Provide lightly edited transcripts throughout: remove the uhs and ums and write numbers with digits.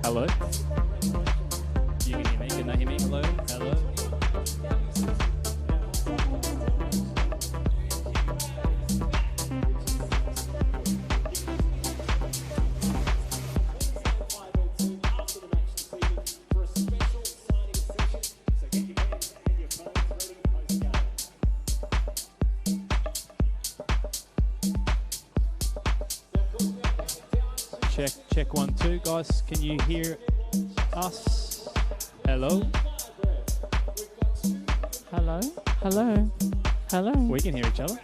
Hello. You can hear me. Can they hear me? Hello. Hello. Check 1 2, guys. Can you hear us? Hello. Hello. Hello. Hello. We can hear each other.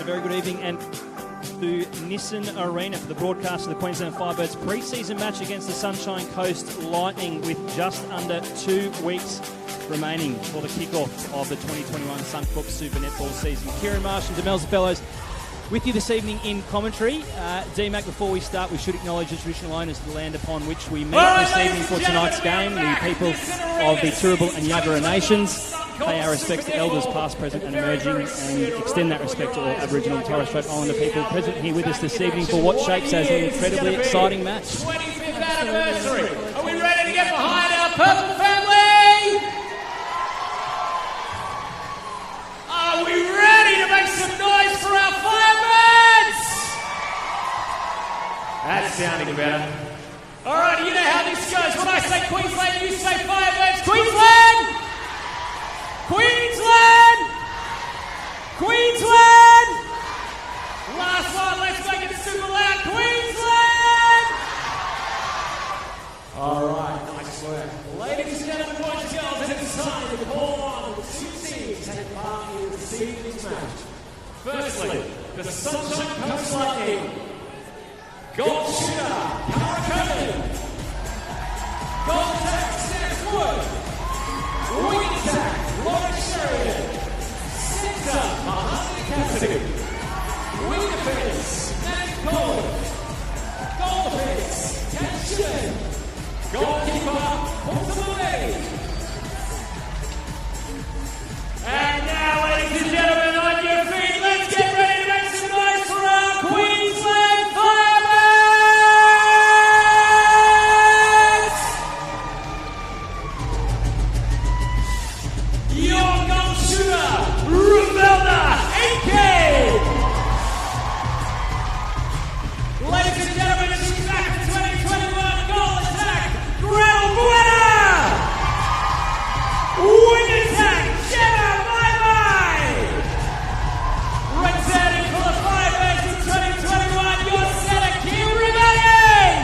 very good evening and to Nissan Arena for the broadcast of the Queensland Firebirds pre-season match against the Sunshine Coast Lightning with just under 2 weeks remaining for the kick-off of the 2021 Suncorp Super Netball season. Kieran Marsh and Demelza Fellows with you this evening in commentary. D-Mac, before we start, we should acknowledge the traditional owners of the land upon which we meet this evening for tonight's game, the people of the Turrbal and Yagara nations. Pay our respects to elders past, present and emerging, and extend that respect to all Aboriginal and Torres Strait Islander people present here with us this evening for what shapes as an incredibly exciting match. 25th anniversary. Are we ready to get behind our purple family? Are we ready to make some noise for our Firebirds? That's sounding better. All right, you know how this goes. When I say Queensland, you say Firebirds. Queensland! Queensland! Queensland! Last one, let's make it super loud. Queensland! All right, nice work. Ladies and gentlemen, boys and girls, it is time to call on the two teams taking part in this evening's match. Firstly, the Sunshine Coast Lightning. Goal shooter, Karakoni. Goal attack, Steph Wood. Wing attack, Lauren Sheridan. Centre, Mahoney Cassidy. Wing defence, Matt Cole. Goal defence, Kat Shillen. Goalkeeper, Portamone. And now, ladies and gentlemen, on your feet, let's get ready to make some noise for our Queensland Firebirds! Your goal shooter, Rumelda AK! Ladies and gentlemen, she's back in 2021 goal attack, Gretel Buena! Wing attack, Gemma Bye-Bye! Returning for the Firebirds in 2021, your center, Kim Ribeling!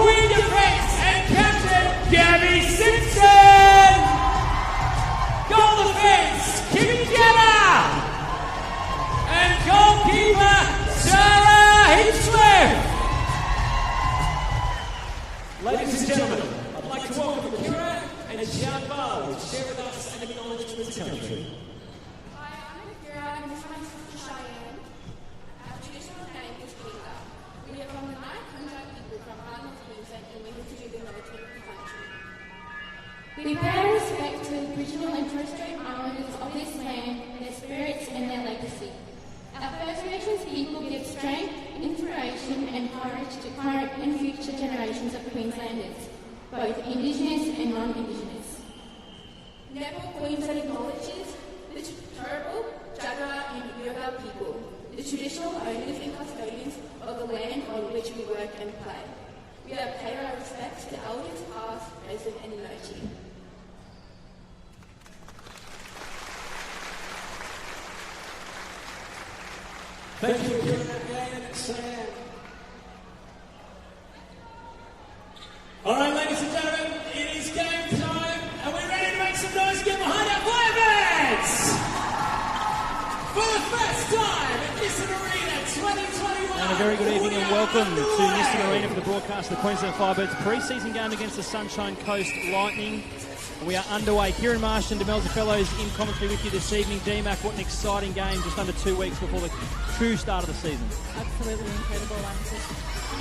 Wing defense and captain, Gabby Simpson! Goal defense, Kimmy Jenner! And goalkeeper, Sarah Hinchcliffe! Ladies and gentlemen, I'd like to welcome Kira and Jian Bao to share with us an acknowledgement of the country. Hi, I'm Kira and this is my sister Cheyenne. Our traditional name is Kika. We are from the 900 people from Arnold, Queensland, and we need to do the acknowledgement of the country. We pay our respect to the Aboriginal and Torres Strait Islanders of this land, their spirits and their legacy. Our First Nations people give strength, inspiration and courage to current and future generations of Queenslanders, both Indigenous and non-Indigenous. Netball Queensland acknowledges the Turrbal, Jagera and Yoga people, the traditional owners and custodians of the land on which we work and play. We have paid our respects to elders past, present and emerging. Thank you, Kieran and Sam. All right, ladies and gentlemen, it is game time, and we're ready to make some noise and get behind our Firebirds! For the first time at Nissan Arena 2021. And a very good evening and welcome to Nissan Arena for the broadcast of the Queensland Firebirds pre-season game against the Sunshine Coast Lightning. We are underway. Kieran Marsh and Demelza Fellows in commentary with you this evening. D-Mac, what an exciting game just under 2 weeks before the true start of the season. Absolutely incredible.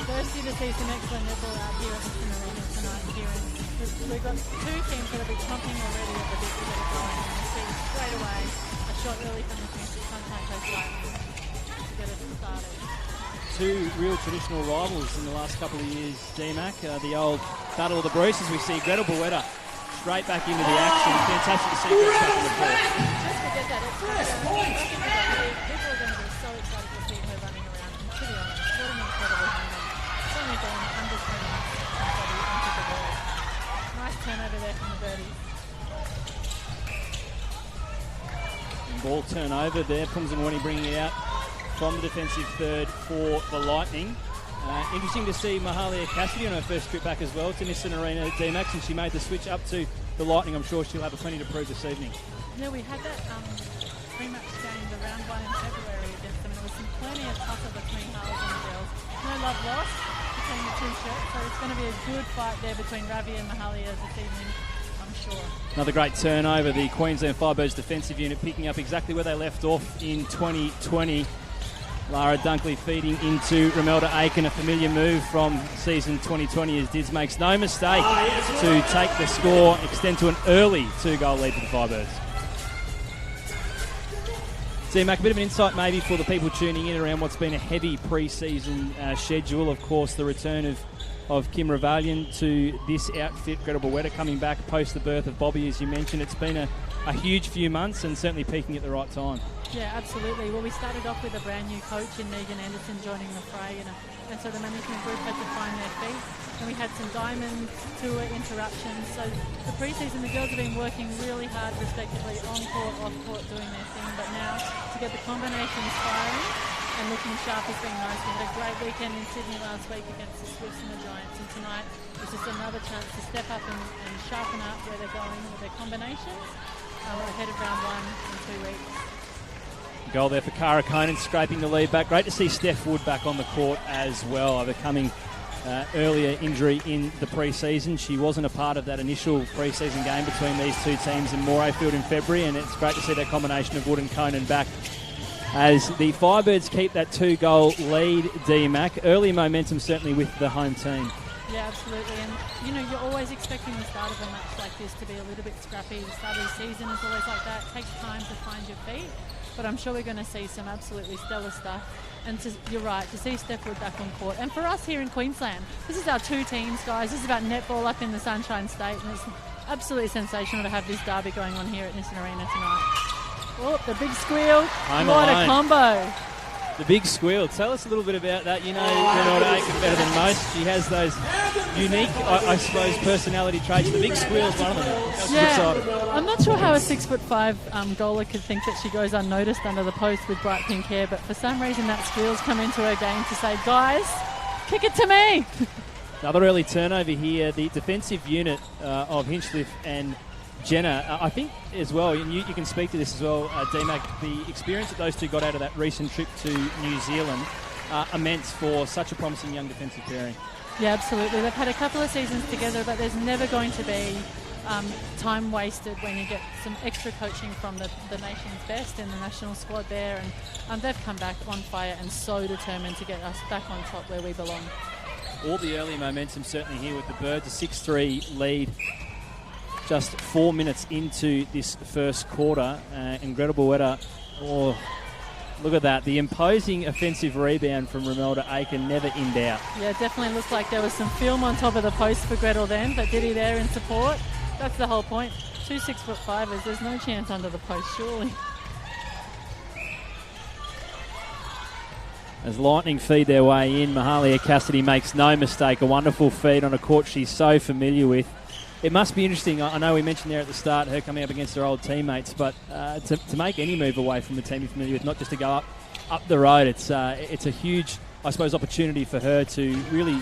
Thirsty to see some excellent netball out here at the Arena tonight, Kieran. We've got two teams that have been chomping already at the bit to get it going. And we see straight away a shot early from the Sunshine Coast Lightning to get it started. Two real traditional rivals in the last couple of years, D-Mac. The old Battle of the Bruces. We see Gretel Buena straight back into the action. Fantastic to see Gretel back in the court. Just forget that. It's people are going to be so excited to see her running around. And to be honest, what an incredible human. It's only been under 20 minutes since they entered the world. Nice turnover there from the Birdies. Ball turnover there. Pumzanwani bringing it out from the defensive third for the Lightning. Interesting to see Mahalia Cassidy on her first trip back as well to Nissan Arena D-Max, and she made the switch up to the Lightning. I'm sure she'll have plenty to prove this evening. Yeah, we had that pre-match game, the round 1 in February against them. There was plenty of tussle between Harles and the girls. No love lost between the two shirts, so it's going to be a good fight there between Ravi and Mahalia this evening, I'm sure. Another great turnover. The Queensland Firebirds defensive unit picking up exactly where they left off in 2020. Lara Dunkley feeding into Romelda Aiken, a familiar move from season 2020 as Dids makes no mistake to take the score, extend to an early 2-goal lead for the Firebirds. So, Mac, a bit of an insight maybe for the people tuning in around what's been a heavy pre-season schedule. Of course, the return of Kim Ravalian to this outfit, Gretel Bowetta coming back post the birth of Bobby, as you mentioned. It's been a huge few months and certainly peaking at the right time. Yeah, absolutely. Well, we started off with a brand new coach in Megan Anderson joining the fray, and so the management group had to find their feet. And we had some Diamond Tour interruptions. So the pre-season, the girls have been working really hard, respectively, on court, off court, doing their thing. But now to get the combinations firing and looking sharp has been nice. We had a great weekend in Sydney last week against the Swifts and the Giants, and tonight is just another chance to step up and sharpen up where they're going with their combinations ahead of round 1 in 2 weeks. Goal there for Cara Conan, scraping the lead back. Great to see Steph Wood back on the court as well, overcoming earlier injury in the pre-season. She wasn't a part of that initial pre-season game between these two teams in Morayfield in February, and it's great to see that combination of Wood and Conan back as the Firebirds keep that 2-goal lead, D-Mac. Early momentum certainly with the home team. Yeah, absolutely. And, you know, you're always expecting the start of a match like this to be a little bit scrappy. The start of the season is always like that. It takes time to find your feet. But I'm sure we're going to see some absolutely stellar stuff. And you're right, to see Steph Wood back on court. And for us here in Queensland, this is our 2 teams, guys. This is about netball up in the Sunshine State. And it's absolutely sensational to have this derby going on here at Nissan Arena tonight. Oh, the big squeal. What a combo. The big squeal. Tell us a little bit about that. You know Romelda Aiken better than most. She has those unique, I suppose, personality traits. The big squeal is one of them. Yeah, I'm not sure how a 6'5" goaler could think that she goes unnoticed under the post with bright pink hair, but for some reason that squeal's come into her game to say, guys, kick it to me. Another early turnover here. The defensive unit of Hinchcliffe and Jenna, I think as well, and you can speak to this as well, D-Mac, the experience that those two got out of that recent trip to New Zealand, immense for such a promising young defensive pairing. Yeah, absolutely. They've had a couple of seasons together, but there's never going to be time wasted when you get some extra coaching from the nation's best in the national squad there, and they've come back on fire and so determined to get us back on top where we belong. All the early momentum certainly here with the Birds, a 6-3 lead. Just 4 minutes into this first quarter, and Gretel Bowetta, look at that. The imposing offensive rebound from Romelda Aiken, never in doubt. Yeah, definitely looked like there was some film on top of the post for Gretel then, but Diddy there in support. That's the whole point. 2 6'5"ers, there's no chance under the post, surely. As Lightning feed their way in, Mahalia Cassidy makes no mistake. A wonderful feed on a court she's so familiar with. It must be interesting. I know we mentioned there at the start her coming up against her old teammates, but to make any move away from the team you're familiar with, not just to go up the road, it's a huge, I suppose, opportunity for her to really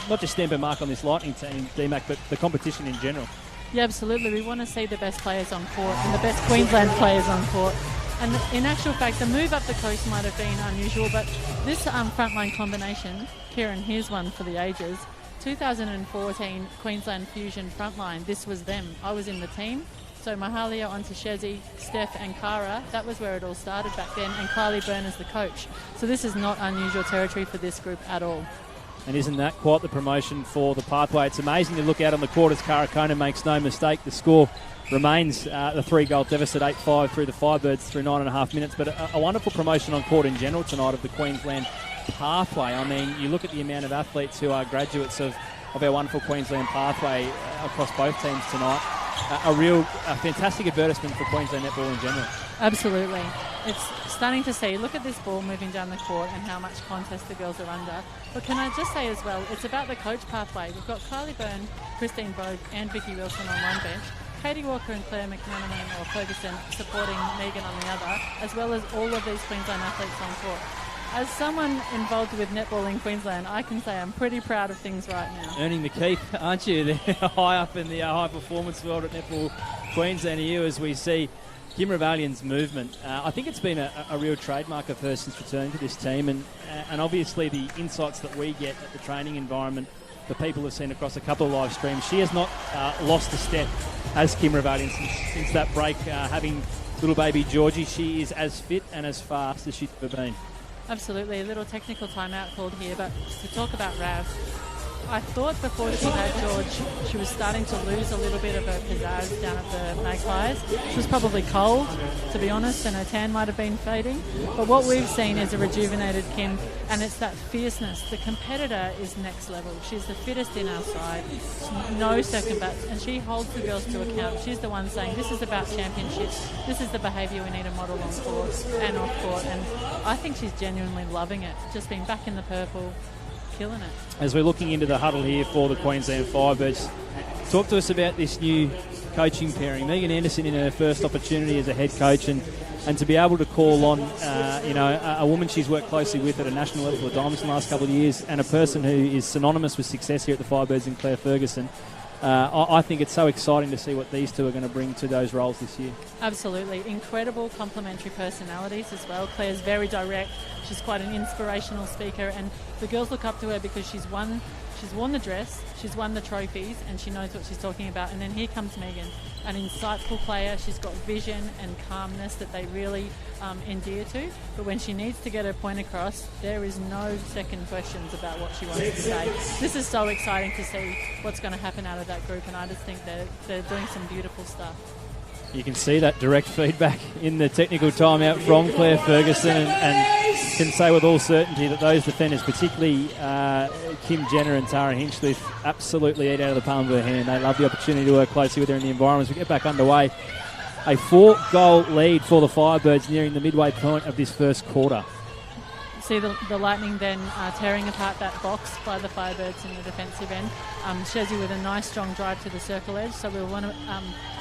not just stamp her mark on this Lightning team, D-Mac, but the competition in general. Yeah, absolutely. We want to see the best players on court and the best Queensland players on court. And in actual fact, the move up the coast might have been unusual, but this frontline combination, Kieran, here's one for the ages. 2014 Queensland Fusion frontline, this was them. I was in the team. So Mahalia onto Shezi, Steph and Cara, that was where it all started back then, and Kylie Byrne as the coach. So this is not unusual territory for this group at all. And isn't that quite the promotion for the pathway? It's amazing to look out on the court as Cara Conan makes no mistake. The score remains the 3-goal deficit, 8-5 through the Firebirds through 9.5 minutes. But a wonderful promotion on court in general tonight of the Queensland pathway. I mean, you look at the amount of athletes who are graduates of our wonderful Queensland pathway across both teams tonight. A fantastic advertisement for Queensland netball in general. Absolutely. It's stunning to see. Look at this ball moving down the court and how much contest the girls are under. But can I just say as well, it's about the coach pathway. We've got Kylie Byrne, Christine Brogue and Vicky Wilson on one bench. Katie Walker and Claire McManaman or Ferguson supporting Megan on the other, as well as all of these Queensland athletes on court. As someone involved with netball in Queensland, I can say I'm pretty proud of things right now. Earning the keep, aren't you? They're high up in the high performance world at Netball Queensland here as we see Kim Ravalian's movement, I think it's been a real trademark of hers since returning to this team, and obviously the insights that we get at the training environment, the people have seen across a couple of live streams. She has not lost a step as Kim Ravalian since that break, having little baby Georgie. She is as fit and as fast as she's ever been. Absolutely. A little technical timeout called here, but to talk about Rav, I thought before she had George, she was starting to lose a little bit of her pizzazz down at the Magpies. She was probably cold, to be honest, and her tan might have been fading. But what we've seen is a rejuvenated Kim, and it's that fierceness. The competitor is next level. She's the fittest in our side. No second bats, and she holds the girls to account. She's the one saying, this is about championships. This is the behaviour we need to model on court and off court. And I think she's genuinely loving it, just being back in the purple. Killing it. As we're looking into the huddle here for the Queensland Firebirds, talk to us about this new coaching pairing. Megan Anderson in her first opportunity as a head coach, and to be able to call on a woman she's worked closely with at a national level for the Diamonds in the last couple of years, and a person who is synonymous with success here at the Firebirds in Claire Ferguson. I think it's so exciting to see what these two are going to bring to those roles this year. Absolutely. Incredible complementary personalities as well. Claire's very direct. She's quite an inspirational speaker, and the girls look up to her because she's worn the dress, she's won the trophies, and she knows what she's talking about. And then here comes Megan, an insightful player. She's got vision and calmness that they really endear to. But when she needs to get her point across, there is no second questions about what she wants to say. This is so exciting to see what's going to happen out of that group, and I just think they're doing some beautiful stuff. You can see that direct feedback in the technical timeout from Claire Ferguson, and can say with all certainty that those defenders, particularly Kim Jenner and Tara Hinchcliffe, absolutely eat out of the palm of her hand. They love the opportunity to work closely with her in the environment. As we get back underway, a 4-goal lead for the Firebirds nearing the midway point of this first quarter. See the Lightning then tearing apart that box by the Firebirds in the defensive end. Shezzy with a nice strong drive to the circle edge, so we'll want to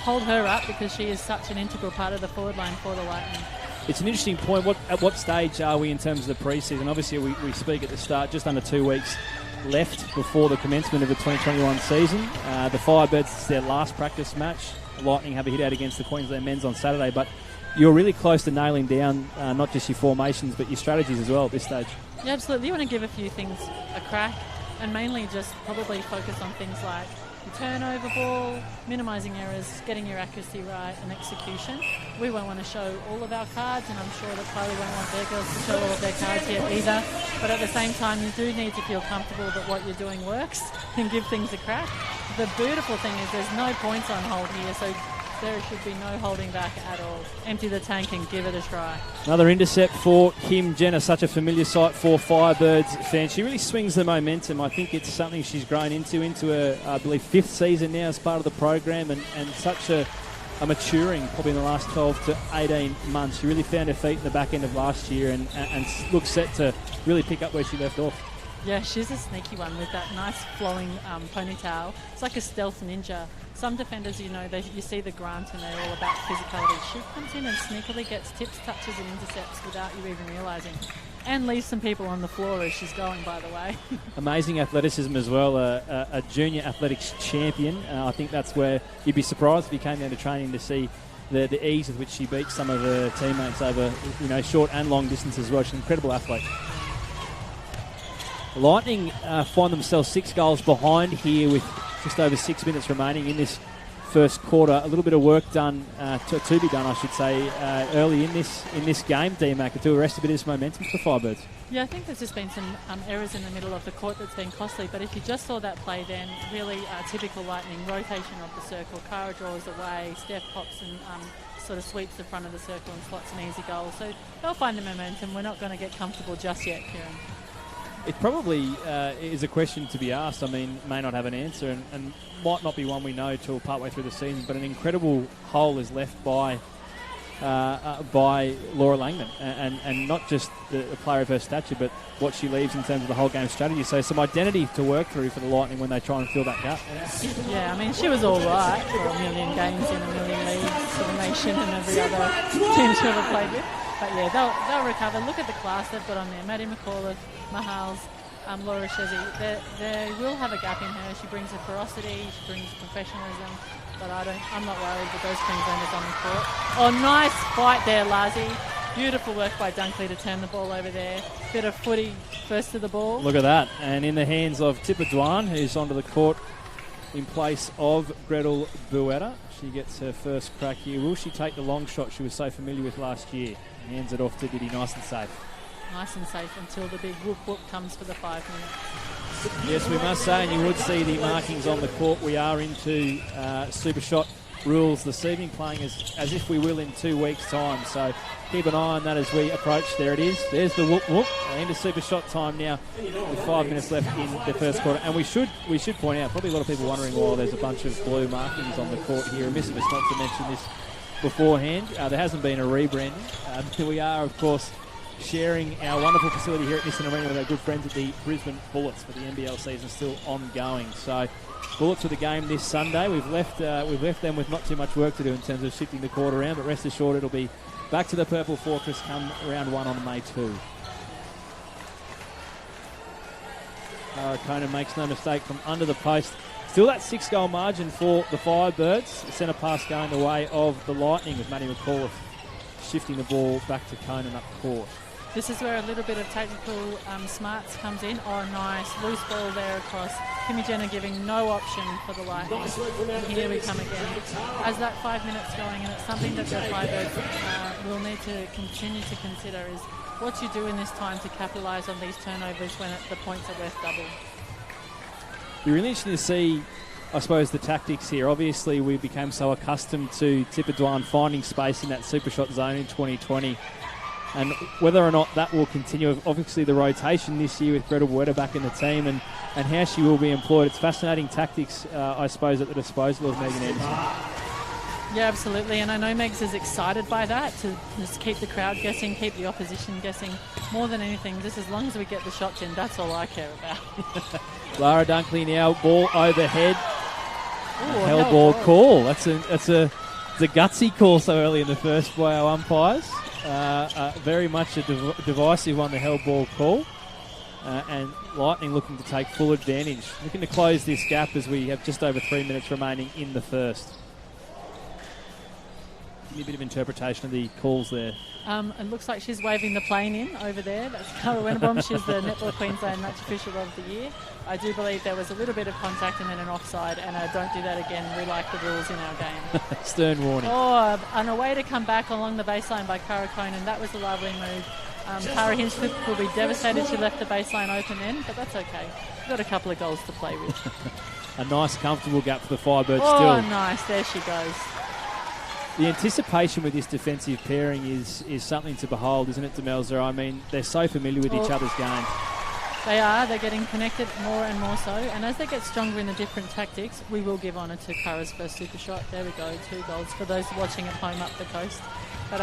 hold her up because she is such an integral part of the forward line for the Lightning. It's an interesting point. At what stage are we in terms of the pre-season? Obviously, we speak at the start, just under 2 weeks left before the commencement of the 2021 season. The Firebirds, it's their last practice match. The Lightning have a hit out against the Queensland Men's on Saturday, but you're really close to nailing down not just your formations but your strategies as well at this stage. Yeah, absolutely. You want to give a few things a crack, and mainly just probably focus on things like your turnover ball, minimising errors, getting your accuracy right, and execution. We won't want to show all of our cards, and I'm sure that Kylie won't want their girls to show all of their cards yet either. But at the same time, you do need to feel comfortable that what you're doing works and give things a crack. The beautiful thing is there's no points on hold here, so there should be no holding back at all. Empty the tank and give it a try. Another intercept for Kim Jenner, such a familiar sight for Firebirds fans. She really swings the momentum. I think it's something she's grown into her, I believe, 5th season now as part of the program, and such a maturing probably in the last 12 to 18 months. She really found her feet in the back end of last year and looks set to really pick up where she left off. Yeah, she's a sneaky one with that nice flowing ponytail. It's like a stealth ninja. Some defenders, you see the grunt and they're all about physicality. She comes in and sneakily gets tips, touches and intercepts without you even realising. And leaves some people on the floor as she's going, by the way. Amazing athleticism as well, a junior athletics champion. I think that's where you'd be surprised if you came down to training to see the ease with which she beats some of her teammates over short and long distance as well. She's an incredible athlete. The Lightning find themselves 6 goals behind here with just over 6 minutes remaining in this first quarter. A little bit of work done to be done, I should say, early in this game, D-Mac, to arrest a bit of this momentum for the Firebirds. Yeah, I think there's just been some errors in the middle of the court that's been costly, but if you just saw that play then, really typical Lightning, rotation of the circle, Cara draws away, Steph pops and sort of sweeps the front of the circle and slots an easy goal. So they'll find the momentum. We're not going to get comfortable just yet, Kieran. It probably is a question to be asked. I mean, may not have an answer and might not be one we know till partway through the season, but an incredible hole is left by Laura Langman, and not just the player of her stature, but what she leaves in terms of the whole game strategy. So some identity to work through for the Lightning when they try and fill that gap. Yeah, I mean, she was all right for a million games in a million leagues for the nation and every other team she ever played with. But yeah, they'll recover. Look at the class they've got on there. Maddie McAuliffe, Mahals, Laura Shezzy. They will have a gap in her. She brings a ferocity, she brings professionalism. but I'm not worried with those Queenslanders on the court. Oh, nice fight there, Lazzy. Beautiful work by Dunkley to turn the ball over there. Bit of footy first to the ball. Look at that. And in the hands of Tipper Dwan, who's onto the court in place of Gretel Buetta. She gets her first crack here. Will she take the long shot she was so familiar with last year? Hands it off to Diddy, nice and safe. Nice and safe until the big whoop whoop comes for the 5 minutes. Yes, we must say, and you would see the markings on the court, we are into Super Shot rules this evening, playing as if we will in 2 weeks' time. So keep an eye on that as we approach. There it is. There's the whoop whoop. Into Super Shot time now with 5 minutes left in the first quarter. And we should point out, probably a lot of people wondering why there's a bunch of blue markings on the court here. Remiss of us not to mention this beforehand. There hasn't been a rebranding. We are, of course, sharing our wonderful facility here at Nissan Arena with our good friends at the Brisbane Bullets, for the NBL season still ongoing. So Bullets for the game this Sunday. We've left them with not too much work to do in terms of shifting the court around, but rest assured it'll be back to the Purple Fortress come round 1 on May 2. Conan makes no mistake from under the post. Still that 6-goal margin for the Firebirds. The centre pass going the way of the Lightning, with Matty McAuliffe shifting the ball back to Conan up court. This is where a little bit of technical smarts comes in. Oh, nice. Loose ball there across. Kimmy Jenner giving no option for the Lightning. And here we come again. As that 5 minutes going, and it's something that the Firebirds will need to continue to consider, is what you do in this time to capitalise on these turnovers when the points are worth double. It'll be really interesting to see, I suppose, the tactics here. Obviously, we became so accustomed to Tipper Dwan finding space in that Super Shot zone in 2020. And whether or not that will continue, obviously the rotation this year with Gretel Buetta back in the team and how she will be employed. It's fascinating tactics, I suppose, at the disposal of Megan Anderson. Yeah, absolutely. And I know Megs is excited by that, to just keep the crowd guessing, keep the opposition guessing. More than anything, just as long as we get the shots in, that's all I care about. Lara Dunkley now, ball overhead. Ooh, held ball call. That's a gutsy call so early in the first by our umpires. Very much a divisive one, the held ball call. And Lightning looking to take full advantage. Looking to close this gap as we have just over 3 minutes remaining in the first. Give me a bit of interpretation of the calls there. It looks like she's waving the plane in over there. That's Cara Wennebaum. She's the Netball Queensland Match Official of the Year. I do believe there was a little bit of contact and then an offside, and don't do that again. We like the rules in our game. Stern warning. Oh, and a way to come back along the baseline by Cara Conan. That was a lovely move. Cara Hinchcliffe will be devastated she left the baseline open then, but that's okay. We've got a couple of goals to play with. A nice, comfortable gap for the Firebirds still. Oh, nice. There she goes. The anticipation with this defensive pairing is something to behold, isn't it, Demelza? I mean, they're so familiar with each other's game. They are. They're getting connected more and more so. And as they get stronger in the different tactics, we will give honour to Cara's first super shot. There we go, 2 goals for those watching at home up the coast. But,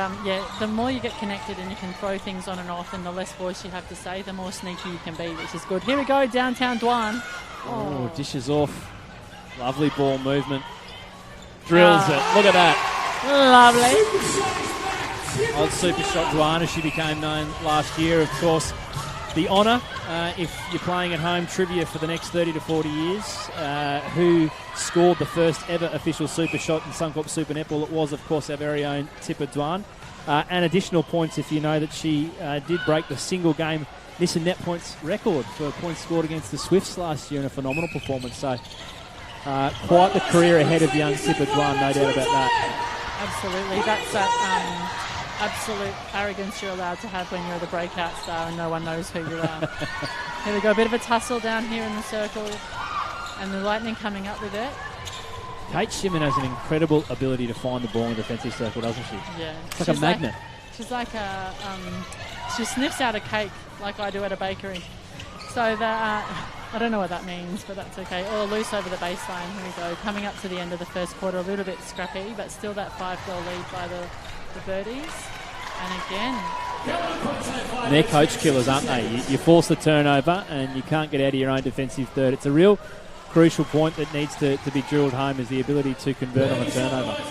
the more you get connected and you can throw things on and off and the less voice you have to say, the more sneaky you can be, which is good. Here we go, downtown Dwan. Oh, dishes off. Lovely ball movement. Drills it. Look at that. Lovely. Old Super Shot Dwan, she became known last year, of course. The honour, if you're playing at home, trivia for the next 30 to 40 years, who scored the first ever official Super Shot in Suncorp Super Netball. It was, of course, our very own Tipper Dwan. And additional points if you know that she did break the single game Nissan net points record for points scored against the Swifts last year in a phenomenal performance. So quite the career ahead of young Tipper Dwan, no doubt about that. Absolutely. That's that absolute arrogance you're allowed to have when you're the breakout star and no one knows who you are. Here we go. A bit of a tussle down here in the circle. And the Lightning coming up with it. Kate Shimon has an incredible ability to find the ball in the defensive circle, doesn't she? Yeah. It's like a magnet. She's like a... she sniffs out a cake like I do at a bakery. So that... I don't know what that means, but that's okay. All loose over the baseline. Here we go. Coming up to the end of the first quarter, a little bit scrappy, but still that 5-goal lead by the Birdies. And again... They're coach killers, aren't they? You force the turnover and you can't get out of your own defensive third. It's a real crucial point that needs to be drilled home, is the ability to convert on a turnover.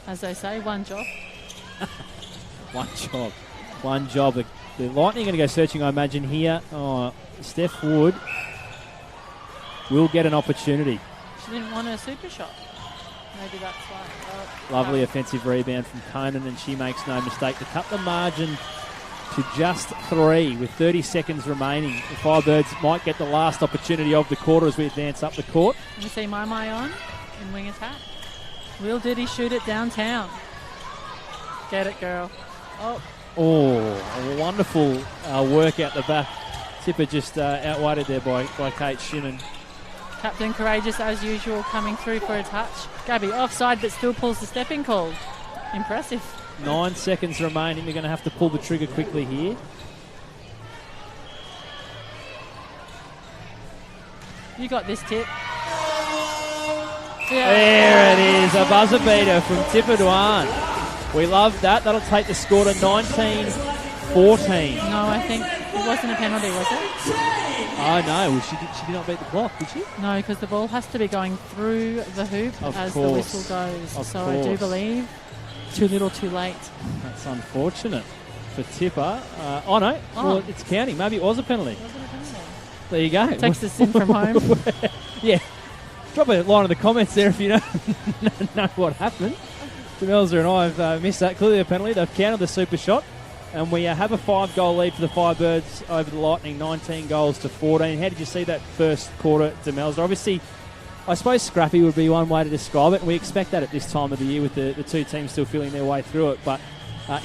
As they say, one job. One job. The Lightning are going to go searching, I imagine, here. Oh, Steph Wood will get an opportunity. She didn't want a super shot. Maybe that's why. Oh, Lovely offensive rebound from Conan, and she makes no mistake to cut the margin to just 3 with 30 seconds remaining. The Firebirds might get the last opportunity of the quarter as we advance up the court. Let me see my on in wing attack. Will Diddy shoot it downtown? Get it, girl. Oh, a wonderful work out the back. Tipper just outweighted there by Kate Shinnon. Captain Courageous, as usual, coming through for a touch. Gabby offside, but still pulls the stepping call. Impressive. 9 seconds remaining. They're going to have to pull the trigger quickly here. You got this, Tip. There it is, a buzzer beater from Tipper Dwan. We love that. That'll take the score to 19-14. No, I think it wasn't a penalty, was it? Oh, no. Well, she did not beat the clock, did she? No, because the ball has to be going through the hoop as the whistle goes. I do believe too little, too late. That's unfortunate for Tipper. Well, it's counting. Maybe it was a penalty. There you go. Text us in from home. Yeah. Drop a line in the comments there if you know what happened. Demelza and I have missed that. Clearly a penalty. They've counted the super shot. And we have a 5-goal lead for the Firebirds over the Lightning, 19 goals to 14. How did you see that first quarter, Demelza? Obviously, I suppose scrappy would be one way to describe it. And we expect that at this time of the year with the two teams still feeling their way through it. But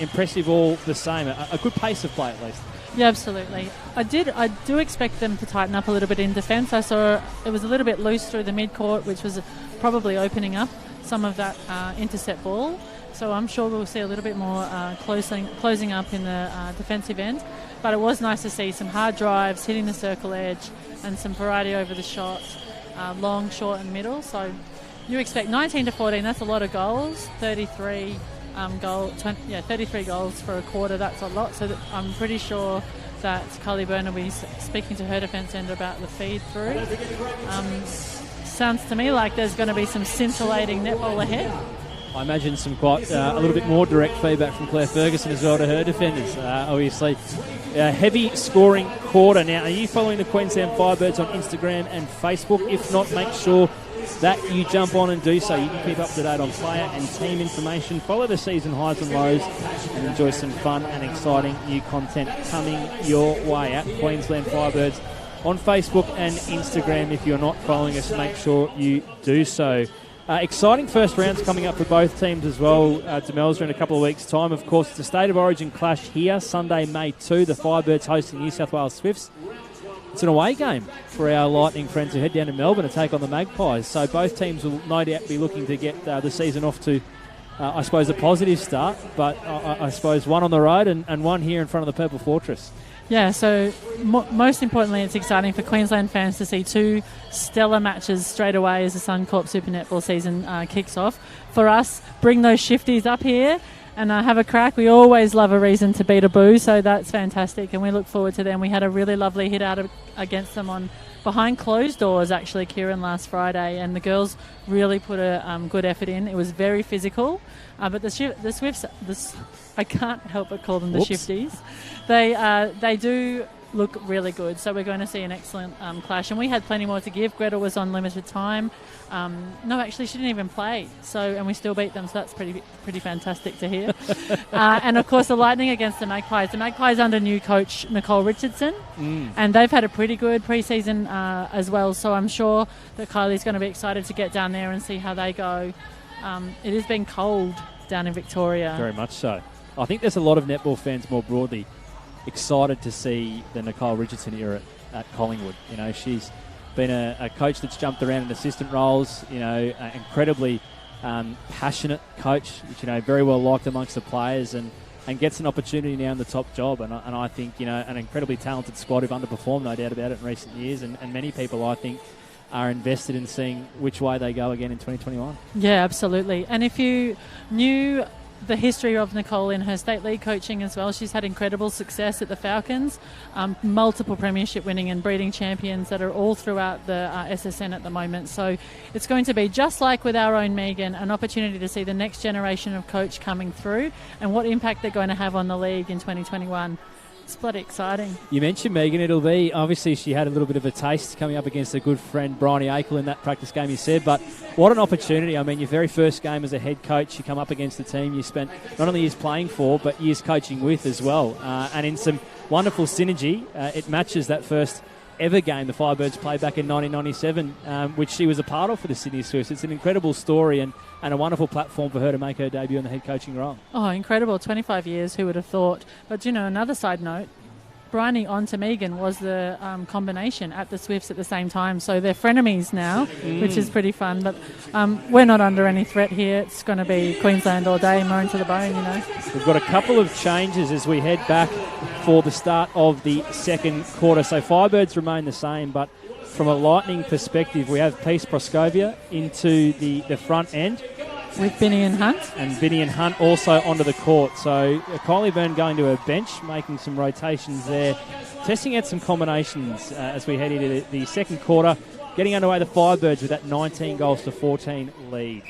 impressive all the same. A good pace of play at least. Yeah, absolutely. I do expect them to tighten up a little bit in defence. I saw it was a little bit loose through the mid-court, which was probably opening up some of that intercept ball. So I'm sure we'll see a little bit more closing up in the defensive end. But it was nice to see some hard drives, hitting the circle edge, and some variety over the shot, long, short, and middle. So you expect 19-14. That's a lot of goals. 33 goals for a quarter. That's a lot. So I'm pretty sure that Kylie Byrne will be speaking to her defence end about the feed through. Sounds to me like there's going to be some scintillating netball ahead. I imagine some quite a little bit more direct feedback from Claire Ferguson as well to her defenders. Obviously, a heavy scoring quarter. Now, are you following the Queensland Firebirds on Instagram and Facebook? If not, make sure that you jump on and do so. You can keep up to date on player and team information, follow the season highs and lows, and enjoy some fun and exciting new content coming your way at Queensland Firebirds on Facebook and Instagram. If you're not following us, make sure you do so. Exciting first rounds coming up for both teams as well. Demelza in a couple of weeks' time. Of course, it's a State of Origin clash here, Sunday, May 2. The Firebirds hosting New South Wales Swifts. It's an away game for our Lightning friends who head down to Melbourne to take on the Magpies. So both teams will no doubt be looking to get the season off to, I suppose, a positive start. But I suppose one on the road and one here in front of the Purple Fortress. Yeah, so most importantly, it's exciting for Queensland fans to see two stellar matches straight away as the Suncorp Super Netball season kicks off. For us, bring those shifties up here and have a crack. We always love a reason to beat a boo, so that's fantastic, and we look forward to them. We had a really lovely hit out against them on behind closed doors, actually, Kieran, last Friday, and the girls really put a good effort in. It was very physical, but the Swifts, I can't help but call them the shifties. They do look really good, so we're going to see an excellent clash, and we had plenty more to give. Gretel was on limited time. No, actually, she didn't even play, and we still beat them, so that's pretty fantastic to hear. And of course, the Lightning against the Magpies. The Magpies under new coach Nicole Richardson, and they've had a pretty good pre-season as well, so I'm sure that Kylie's going to be excited to get down there and see how they go. It has been cold down in Victoria. Very much so. I think there's a lot of netball fans more broadly excited to see the Nicole Richardson era at Collingwood. You know, she's been a coach that's jumped around in assistant roles, you know, incredibly passionate coach, which, you know, very well liked amongst the players and gets an opportunity now in the top job. And I think, you know, an incredibly talented squad who've underperformed, no doubt about it, in recent years. And many people, I think, are invested in seeing which way they go again in 2021. Yeah, absolutely. And if you knew the history of Nicole in her state league coaching as well, she's had incredible success at the Falcons, multiple premiership winning and breeding champions that are all throughout the SSN at the moment. So it's going to be, just like with our own Megan, an opportunity to see the next generation of coach coming through and what impact they're going to have on the league in 2021. It's bloody exciting. You mentioned Megan. It'll be, obviously, she had a little bit of a taste coming up against a good friend, Bryony Akel, in that practice game, you said. But what an opportunity. I mean, your very first game as a head coach, you come up against a team you spent not only years playing for, but years coaching with as well. And in some wonderful synergy, it matches that first ever game the Firebirds played back in 1997, which she was a part of for the Sydney Swifts. It's an incredible story and a wonderful platform for her to make her debut in the head coaching role. Oh, incredible. 25 years, who would have thought? But, another side note, Bryony on to Megan was the combination at the Swifts at the same time. So they're frenemies now, which is pretty fun. But we're not under any threat here. It's going to be Queensland all day, maroon to the bone, We've got a couple of changes as we head back for the start of the second quarter. So Firebirds remain the same, but from a Lightning perspective, we have Peace Proskovia into the front end. With Binny and Hunt. And Binny and Hunt also onto the court. So Kylie Byrne going to her bench, making some rotations there, testing out some combinations as we head into the second quarter, getting underway the Firebirds with that 19-14 lead.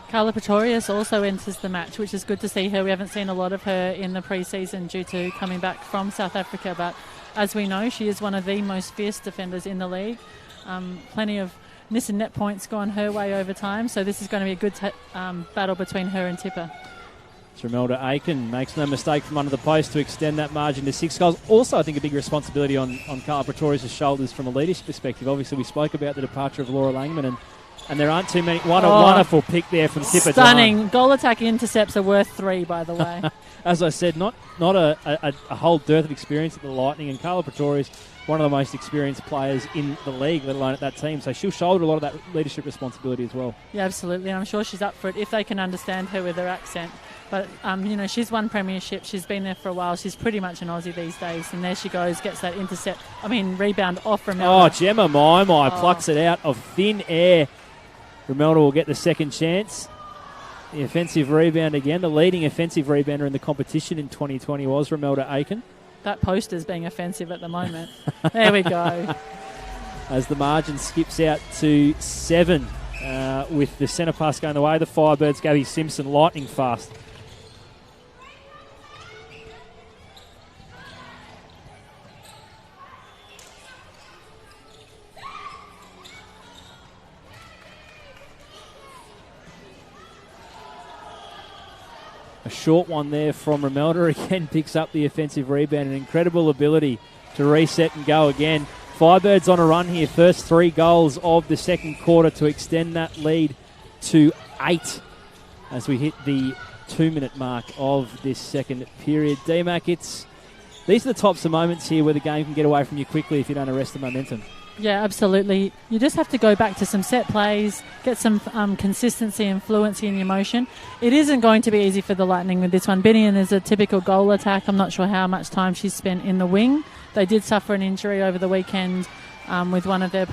Carla Pretorius also enters the match, which is good to see her. We haven't seen a lot of her in the pre-season due to coming back from South Africa, but as we know, she is one of the most fierce defenders in the league. Plenty of miss and net points gone her way over time, so this is going to be a good battle between her and Tipper. Romelda Aiken makes no mistake from under the post to extend that margin to 6 goals. Also, I think a big responsibility on Carla Pretorius' shoulders from a leadership perspective. Obviously, we spoke about the departure of Laura Langman, and there aren't too many. What a wonderful pick there from Tipper. Stunning. Goal attack intercepts are worth 3, by the way. As I said, not a whole dearth of experience at the Lightning, and Carla Pretorius, one of the most experienced players in the league, let alone at that team. So she'll shoulder a lot of that leadership responsibility as well. Yeah, absolutely. I'm sure she's up for it if they can understand her with her accent. But, she's won premiership. She's been there for a while. She's pretty much an Aussie these days. And there she goes, gets that rebound off Romelda. Oh, Gemma Mai plucks it out of thin air. Romelda will get the second chance. The offensive rebound again. The leading offensive rebounder in the competition in 2020 was Romelda Aiken. That poster's being offensive at the moment. There we go. As the margin skips out to 7 with the centre pass going the way of the Firebirds. Gabby Simpson lightning fast. A short one there from Romelda. Again, picks up the offensive rebound. An incredible ability to reset and go again. Firebirds on a run here. First 3 goals of the second quarter to extend that lead to 8 as we hit the 2-minute mark of this second period. D-Mac, these are the types of moments here where the game can get away from you quickly if you don't arrest the momentum. Yeah, absolutely. You just have to go back to some set plays, get some consistency and fluency in your motion. It isn't going to be easy for the Lightning with this one. Binion is a typical goal attack. I'm not sure how much time she's spent in the wing. They did suffer an injury over the weekend with one of their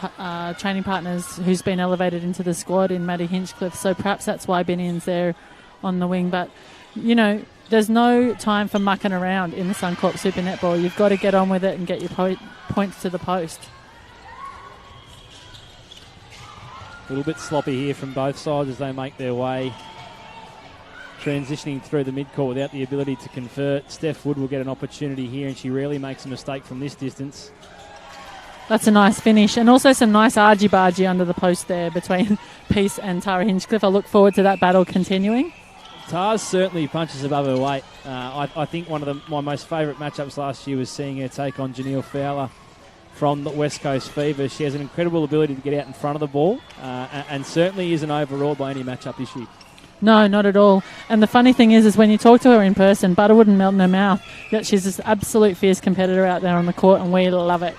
training partners who's been elevated into the squad in Maddie Hinchcliffe. So perhaps that's why Binion's there on the wing. But, there's no time for mucking around in the Suncorp Super Netball. You've got to get on with it and get your points to the post. A little bit sloppy here from both sides as they make their way. Transitioning through the midcourt without the ability to convert. Steph Wood will get an opportunity here, and she rarely makes a mistake from this distance. That's a nice finish. And also some nice argy-bargy under the post there between Peace and Tara Hinchcliffe. I look forward to that battle continuing. Tars certainly punches above her weight. I think one of my most favourite matchups last year was seeing her take on Janelle Fowler from the West Coast Fever. She has an incredible ability to get out in front of the ball and certainly isn't overawed by any matchup issue. No, not at all. And the funny thing is when you talk to her in person, butter wouldn't melt in her mouth. Yet she's this absolute fierce competitor out there on the court, and we love it.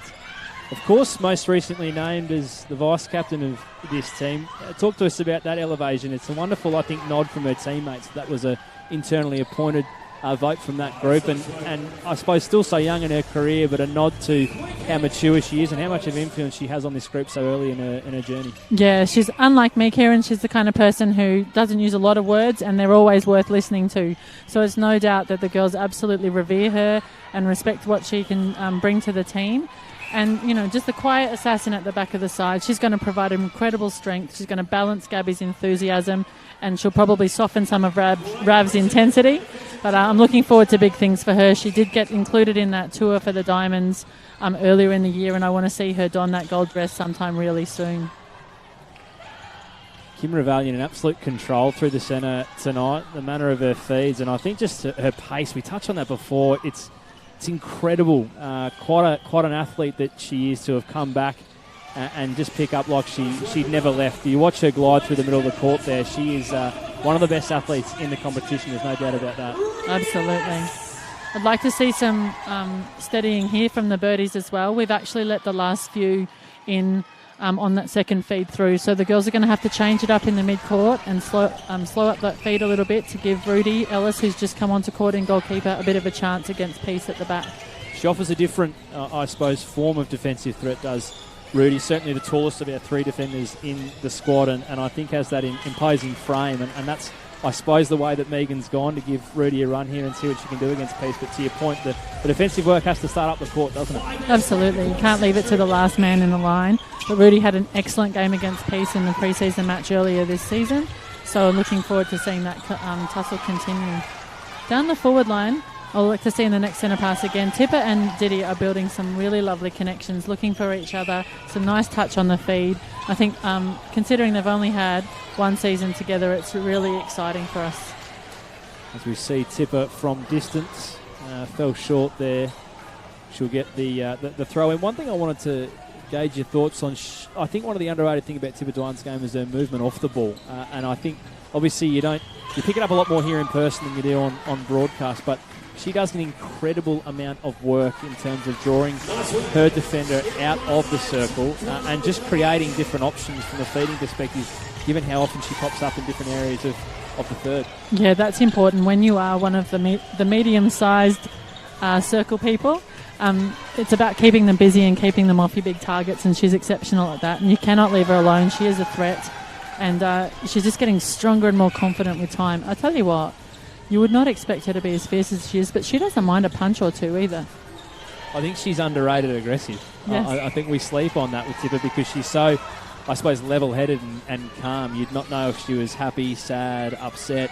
Of course, most recently named as the vice-captain of this team. Talk to us about that elevation. It's a wonderful, I think, nod from her teammates. That was a internally appointed vote from that group, and I suppose still so young in her career, but a nod to how mature she is and how much of influence she has on this group so early in her journey. Yeah, she's unlike me, Kieran. She's the kind of person who doesn't use a lot of words, and they're always worth listening to. So it's no doubt that the girls absolutely revere her and respect what she can bring to the team. And, just the quiet assassin at the back of the side. She's going to provide incredible strength. She's going to balance Gabby's enthusiasm, and she'll probably soften some of Rav's intensity. But I'm looking forward to big things for her. She did get included in that tour for the Diamonds earlier in the year, and I want to see her don that gold dress sometime really soon. Kim Revalian in absolute control through the centre tonight, the manner of her feeds, and I think just her pace, we touched on that before, it's incredible. Quite an athlete that she is, to have come back and just pick up like she'd never left. You watch her glide through the middle of the court there. She is one of the best athletes in the competition, there's no doubt about that. Absolutely. I'd like to see some steadying here from the birdies as well. We've actually let the last few in on that second feed through, so the girls are going to have to change it up in the mid-court and slow up that feed a little bit to give Rudy Ellis, who's just come onto court in goalkeeper, a bit of a chance against Peace at the back. She offers a different, I suppose, form of defensive threat, does Rudy. Certainly the tallest of our three defenders in the squad, and I think has that imposing frame, and that's, I suppose, the way that Megan's gone, to give Rudy a run here and see what she can do against Peace. But to your point, the defensive work has to start up the court, doesn't it? Absolutely. You can't leave it to the last man in the line. But Rudy had an excellent game against Peace in the pre-season match earlier this season, so looking forward to seeing that tussle continue. Down the forward line, I'd like to see in the next centre pass again, Tipper and Diddy are building some really lovely connections, looking for each other, some nice touch on the feed. I think considering they've only had one season together, it's really exciting for us. As we see Tipper from distance, fell short there. She'll get the throw in. One thing I wanted to gauge your thoughts on, I think one of the underrated things about Tipper Dwan's game is her movement off the ball, and I think obviously you pick it up a lot more here in person than you do on broadcast, but she does an incredible amount of work in terms of drawing her defender out of the circle and just creating different options from a feeding perspective, given how often she pops up in different areas of the third. Yeah, that's important when you are one of the medium-sized circle people. It's about keeping them busy and keeping them off your big targets, and she's exceptional at that, and you cannot leave her alone. She is a threat, and she's just getting stronger and more confident with time. I tell you what, you would not expect her to be as fierce as she is, but she doesn't mind a punch or two either. I think she's underrated aggressive. Yes. I think we sleep on that with Tipper because she's so, I suppose, level-headed and calm. You'd not know if she was happy, sad, upset,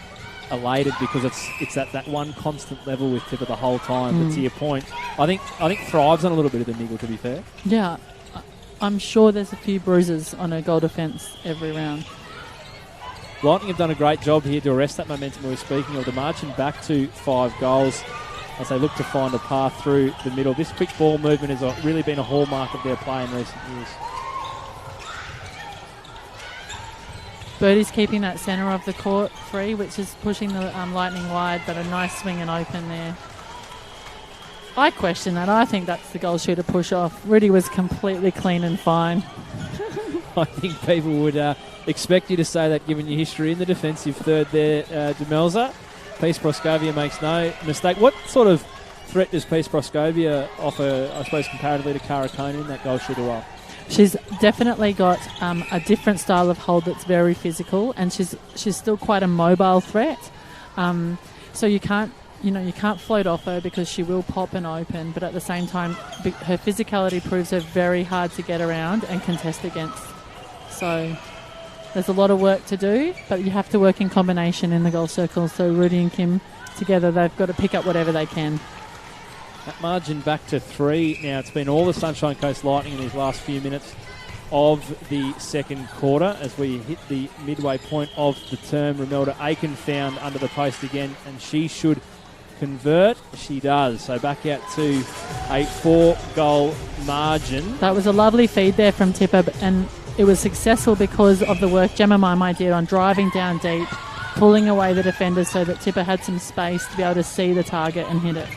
elated, because it's that one constant level with Tipper the whole time. But to your point, I think thrives on a little bit of the niggle, to be fair. Yeah, I'm sure there's a few bruises on her goal defence every round. Lightning have done a great job here to arrest that momentum we were speaking of. The marching back to 5 goals as they look to find a path through the middle. This quick ball movement has really been a hallmark of their play in recent years. Birdie's keeping that centre of the court free, which is pushing the Lightning wide, but a nice swing and open there. I question that. I think that's the goal shooter push off. Rudy was completely clean and fine. I think people would expect you to say that, given your history in the defensive third there, Demelza. Peace Proskovia makes no mistake. What sort of threat does Peace Proskovia offer, I suppose, comparatively to Cara Conan in that goal shooter role? She's definitely got a different style of hold that's very physical, and she's still quite a mobile threat. So you can't float off her because she will pop and open, but at the same time, her physicality proves her very hard to get around and contest against. So there's a lot of work to do, but you have to work in combination in the goal circle. So Rudy and Kim together, they've got to pick up whatever they can. That margin back to 3. Now it's been all the Sunshine Coast Lightning in these last few minutes of the second quarter as we hit the midway point of the term. Romelda Aiken found under the post again, and she should convert. She does. So back out to a 4-goal margin. That was a lovely feed there from Tipper, and it was successful because of the work Gemma Maimai did on driving down deep, pulling away the defenders so that Tipper had some space to be able to see the target and hit it.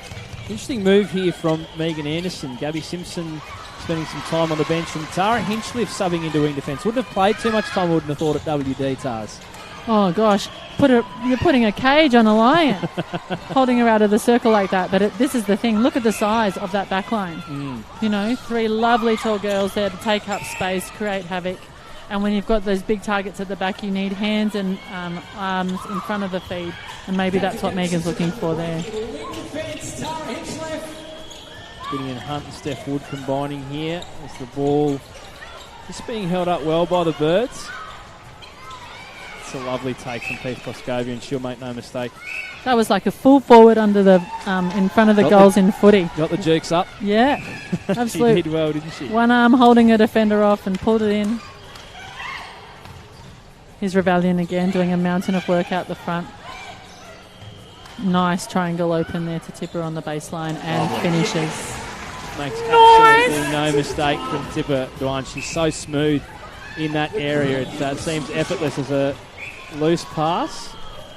Interesting move here from Megan Anderson. Gabby Simpson spending some time on the bench, and Tara Hinchcliffe subbing into wing defence. Wouldn't have played too much time, wouldn't have thought, at WD, Tars. Oh, gosh. You're putting a cage on a lion, holding her out of the circle like that. But this is the thing. Look at the size of that back line. You know, 3 lovely tall girls there to take up space, create havoc. And when you've got those big targets at the back, you need hands and arms in front of the feed. And maybe that's what Megan's looking for there. Gideon Hunt and Steph Wood combining here as the ball is being held up well by the Birds. It's a lovely take from Keith Proscovia, and she'll make no mistake. That was like a full forward under the in front of the goals in footy. Got the jukes up. Yeah, absolutely. She did well, didn't she? One arm holding a defender off and pulled it in. Here's Rebellion again, doing a mountain of work out the front. Nice triangle open there to Tipper on the baseline and finishes. Makes absolutely no mistake from Tipper Dwan. She's so smooth in that area. It seems effortless. As a loose pass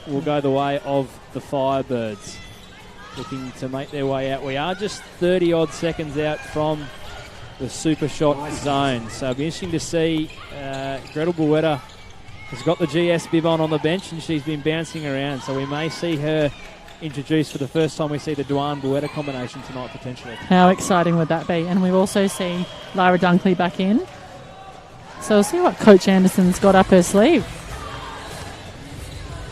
will go the way of the Firebirds, looking to make their way out. We are just 30-odd seconds out from the super shot zone, so it'll be interesting to see. Gretel Buetta has got the GS bib on the bench, and she's been bouncing around, so we may see her introduced for the first time. We see the Dwan-Buetta combination tonight, potentially. How exciting would that be? And we've also seen Lara Dunkley back in. So we'll see what Coach Anderson's got up her sleeve.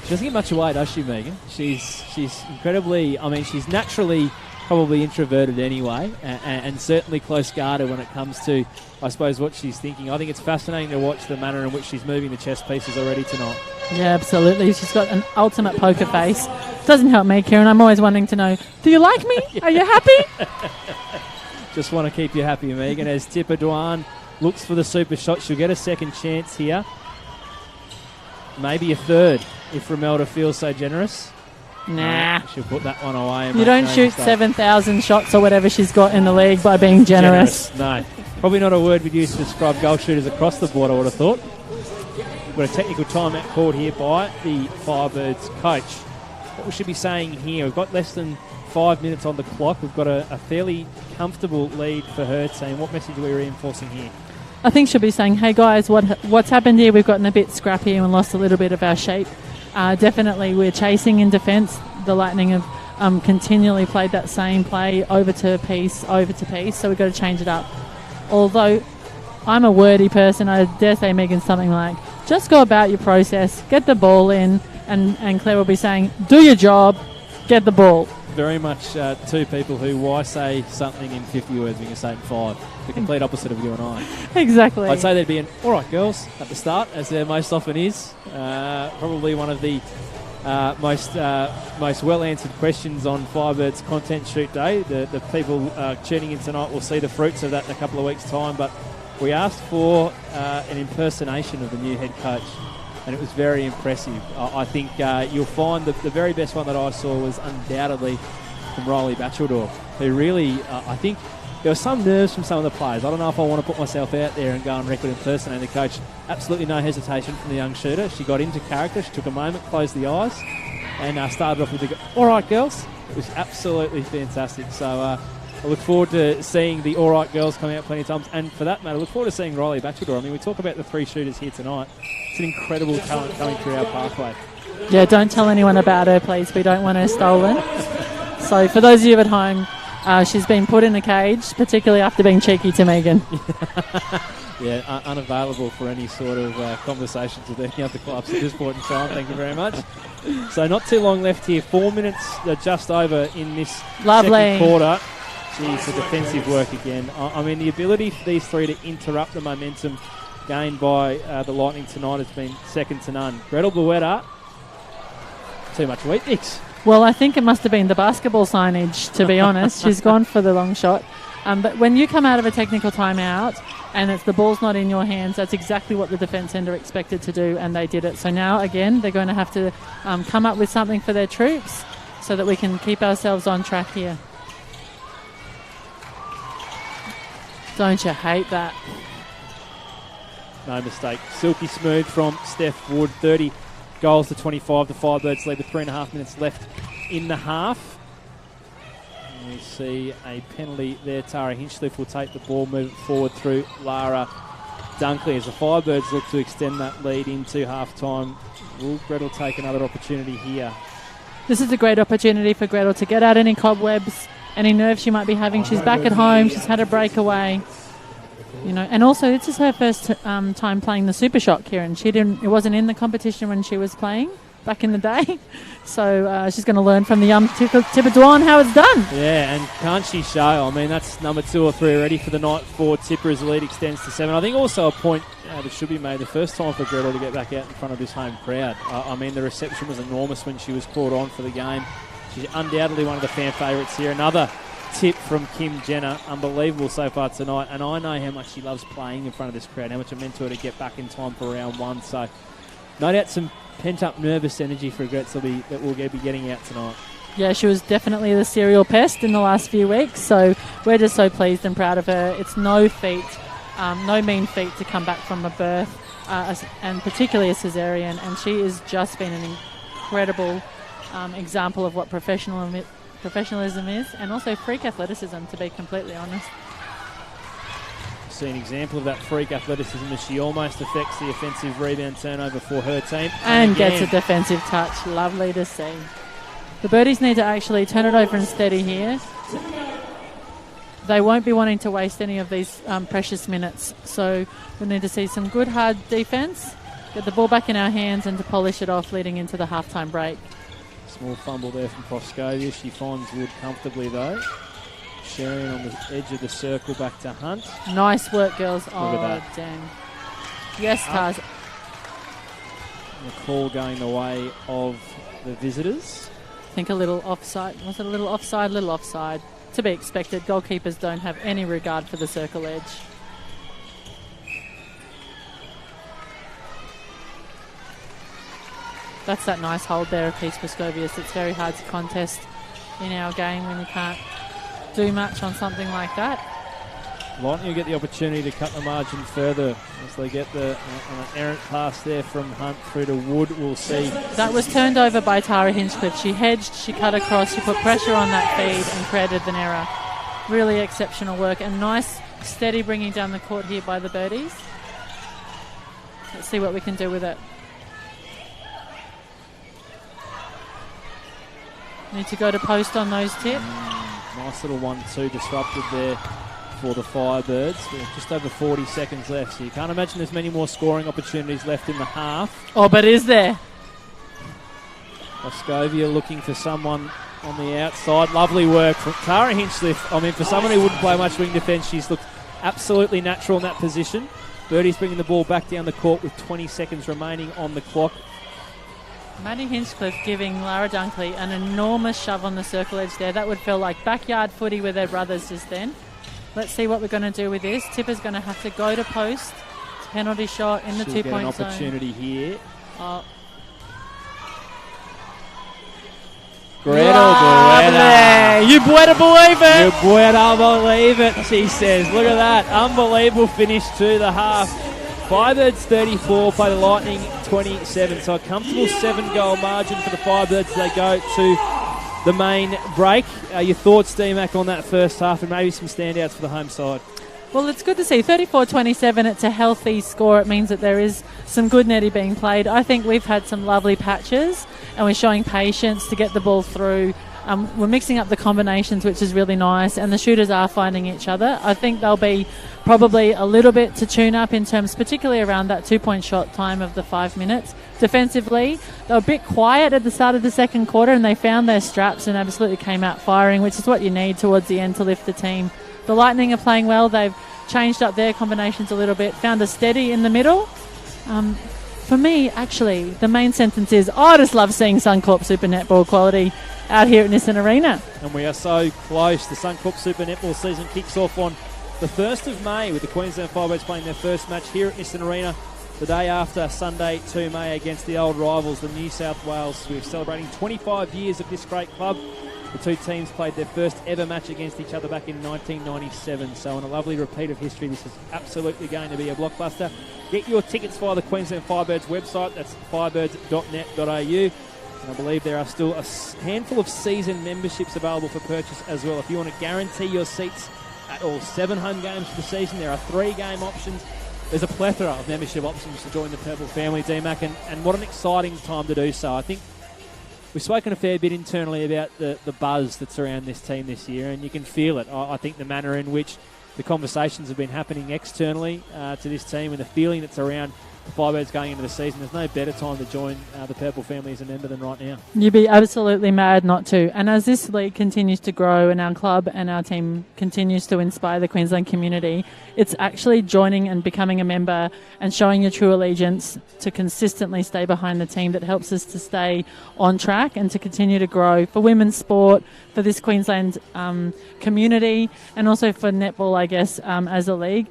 She doesn't get much away, does she, Megan? She's incredibly... I mean, she's naturally probably introverted anyway, and certainly close-guarded when it comes to, I suppose, what she's thinking. I think it's fascinating to watch the manner in which she's moving the chess pieces already tonight. Yeah, absolutely. She's got an ultimate poker face. Doesn't help me, Kieran. I'm always wanting to know, do you like me? Are you happy? Just want to keep you happy, Megan. As Tipper Dwan looks for the super shot, she'll get a second chance here. Maybe a third, if Romelda feels so generous. Nah. She'll put that one away. You don't shoot 7,000 shots or whatever she's got in the league by being generous. No. Probably not a word we'd use to describe goal shooters across the board, I would have thought. We've got a technical timeout called here by the Firebirds coach. What we should be saying here, we've got less than 5 minutes on the clock. We've got a fairly comfortable lead for her team. What message are we reinforcing here? I think she'll be saying, hey guys, what's happened here? We've gotten a bit scrappy and lost a little bit of our shape. Definitely we're chasing in defence. The Lightning have continually played that same play, over to piece, so we've got to change it up. Although I'm a wordy person, I dare say Megan something like, just go about your process, get the ball in, and Claire will be saying, do your job, get the ball. Very much two people who, why say something in 50 words when you say it in 5? The complete opposite of you and I. Exactly. I'd say there'd be an, all right, girls, at the start, as there most often is. Probably one of the most well-answered questions on Firebirds Content Shoot Day. The people tuning in tonight will see the fruits of that in a couple of weeks' time, but we asked for an impersonation of the new head coach, and it was very impressive. I think you'll find that the very best one that I saw was undoubtedly from Riley Batcheldor, who really, I think, there was some nerves from some of the players. I don't know if I want to put myself out there and go on record impersonating the coach. Absolutely no hesitation from the young shooter. She got into character. She took a moment, closed the eyes, and started off with the, all right, girls. It was absolutely fantastic. So I look forward to seeing the all right girls coming out plenty of times. And for that matter, I look forward to seeing Riley Batcheldor. I mean, we talk about the three shooters here tonight. It's an incredible talent coming through our pathway. Yeah, don't tell anyone about her, please. We don't want her stolen. So for those of you at home, she's been put in a cage, particularly after being cheeky to Megan. Yeah, unavailable for any sort of conversations with any other clubs at this point in time. Thank you very much. So not too long left here. 4 minutes just over in this second quarter. Geez, the defensive work again. I mean, the ability for these three to interrupt the momentum gained by the Lightning tonight has been second to none. Gretel Buetta, too much wheat mix. Well, I think it must have been the basketball signage, to be honest. She's gone for the long shot. But when you come out of a technical timeout and the ball's not in your hands, that's exactly what the defence end are expected to do, and they did it. So now, again, they're going to have to come up with something for their troops so that we can keep ourselves on track here. Don't you hate that? No mistake. Silky smooth from Steph Wood. 30 goals to 25. The Firebirds lead with 3.5 minutes left in the half. And we see a penalty there. Tara Hinchcliffe will take the ball, move it forward through Lara Dunkley. As the Firebirds look to extend that lead into half-time, will Gretel take another opportunity here? This is a great opportunity for Gretel to get out any cobwebs, any nerves she might be having. She's back at home. She's had a breakaway. You know, and also this is her first time playing the Super Shot, Kieran. It wasn't in the competition when she was playing, back in the day. So she's going to learn from the young Tipper Dwan how it's done. Yeah, and can't she show? I mean, that's number 2 or 3 already for the night for Tipper as the lead extends to 7. I think also a point that should be made, the first time for Gretel to get back out in front of this home crowd. I mean, the reception was enormous when she was called on for the game. She's undoubtedly one of the fan favourites here. Another tip from Kim Jenner, unbelievable so far tonight, and I know how much she loves playing in front of this crowd, how much it meant to her to get back in time for round 1. So no doubt some pent-up nervous energy for Gretel that we'll be getting out tonight. Yeah, she was definitely the serial pest in the last few weeks, so we're just so pleased and proud of her. It's no feat, no mean feat to come back from a birth, and particularly a caesarean, and she has just been an incredible example of what professionalism is, and also freak athleticism, to be completely honest. See an example of that freak athleticism as she almost affects the offensive rebound turnover for her team. And gets a defensive touch. Lovely to see. The Birdies need to actually turn it over and steady here. They won't be wanting to waste any of these precious minutes. So we need to see some good hard defence, get the ball back in our hands and to polish it off leading into the halftime break. Small fumble there from Proskovia. She finds Wood comfortably though. Sherian on the edge of the circle back to Hunt. Nice work, girls. Look at that. Damn. Yes, Taz. The call going the way of the visitors. I think a little offside. Was it a little offside? Little offside. To be expected. Goalkeepers don't have any regard for the circle edge. That's that nice hold there of Peace Proscovius. It's very hard to contest in our game when you can't do much on something like that. Lightning will get the opportunity to cut the margin further as they get an errant pass there from Hunt through to Wood. We'll see. That was turned over by Tara Hinchcliffe. She hedged, she cut across, she put pressure on that feed and created an error. Really exceptional work and nice steady bringing down the court here by the Birdies. Let's see what we can do with it. Need to go to post on those tips. Nice little 1-2 disrupted there for the Firebirds. With just over 40 seconds left, so you can't imagine there's many more scoring opportunities left in the half. Oh, but is there? Proskovia looking for someone on the outside. Lovely work from Tara Hinchcliffe. I mean, for someone who wouldn't play much wing defence, she's looked absolutely natural in that position. Birdie's bringing the ball back down the court with 20 seconds remaining on the clock. Maddie Hinchcliffe giving Lara Dunkley an enormous shove on the circle edge there. That would feel like backyard footy with their brothers just then. Let's see what we're going to do with this. Tipper's going to have to go to post. It's a penalty shot in the She'll two-point get an opportunity zone. here. Oh. Gretel. You better believe it. You better believe it, she says. Look at that. Unbelievable finish to the half. Firebirds 34 by the Lightning 27. So a comfortable 7-goal margin for the Firebirds as they go to the main break. Your thoughts, D-Mac, on that first half and maybe some standouts for the home side? Well, it's good to see 34-27. It's a healthy score. It means that there is some good netty being played. I think we've had some lovely patches and we're showing patience to get the ball through. We're mixing up the combinations, which is really nice, and the shooters are finding each other. I think they'll be probably a little bit to tune up in terms, particularly around that 2-point shot time of the 5 minutes. Defensively, they were a bit quiet at the start of the second quarter, and they found their straps and absolutely came out firing, which is what you need towards the end to lift the team. The Lightning are playing well. They've changed up their combinations a little bit, found a steady in the middle. For me, actually, the main sentence is, I just love seeing Suncorp Super Netball quality out here at Nissan Arena. And we are so close. The Suncorp Super Netball season kicks off on the 1st of May with the Queensland Firebirds playing their first match here at Nissan Arena the day after Sunday 2 May against the old rivals, the New South Wales. We're celebrating 25 years of this great club. The two teams played their first ever match against each other back in 1997. So in a lovely repeat of history, this is absolutely going to be a blockbuster. Get your tickets via the Queensland Firebirds website. That's firebirds.net.au. And I believe there are still a handful of season memberships available for purchase as well. If you want to guarantee your seats at all 7 home games for the season, there are 3 game options. There's a plethora of membership options to join the Purple family, D-Mac, and what an exciting time to do so. I think we've spoken a fair bit internally about the buzz that's around this team this year, and you can feel it. I think the manner in which the conversations have been happening externally to this team and the feeling that's around Firebirds going into the season. There's no better time to join the Purple family as a member than right now. You'd be absolutely mad not to. And as this league continues to grow and our club and our team continues to inspire the Queensland community, it's actually joining and becoming a member and showing your true allegiance to consistently stay behind the team that helps us to stay on track and to continue to grow for women's sport, for this Queensland community, and also for netball, I guess, as a league.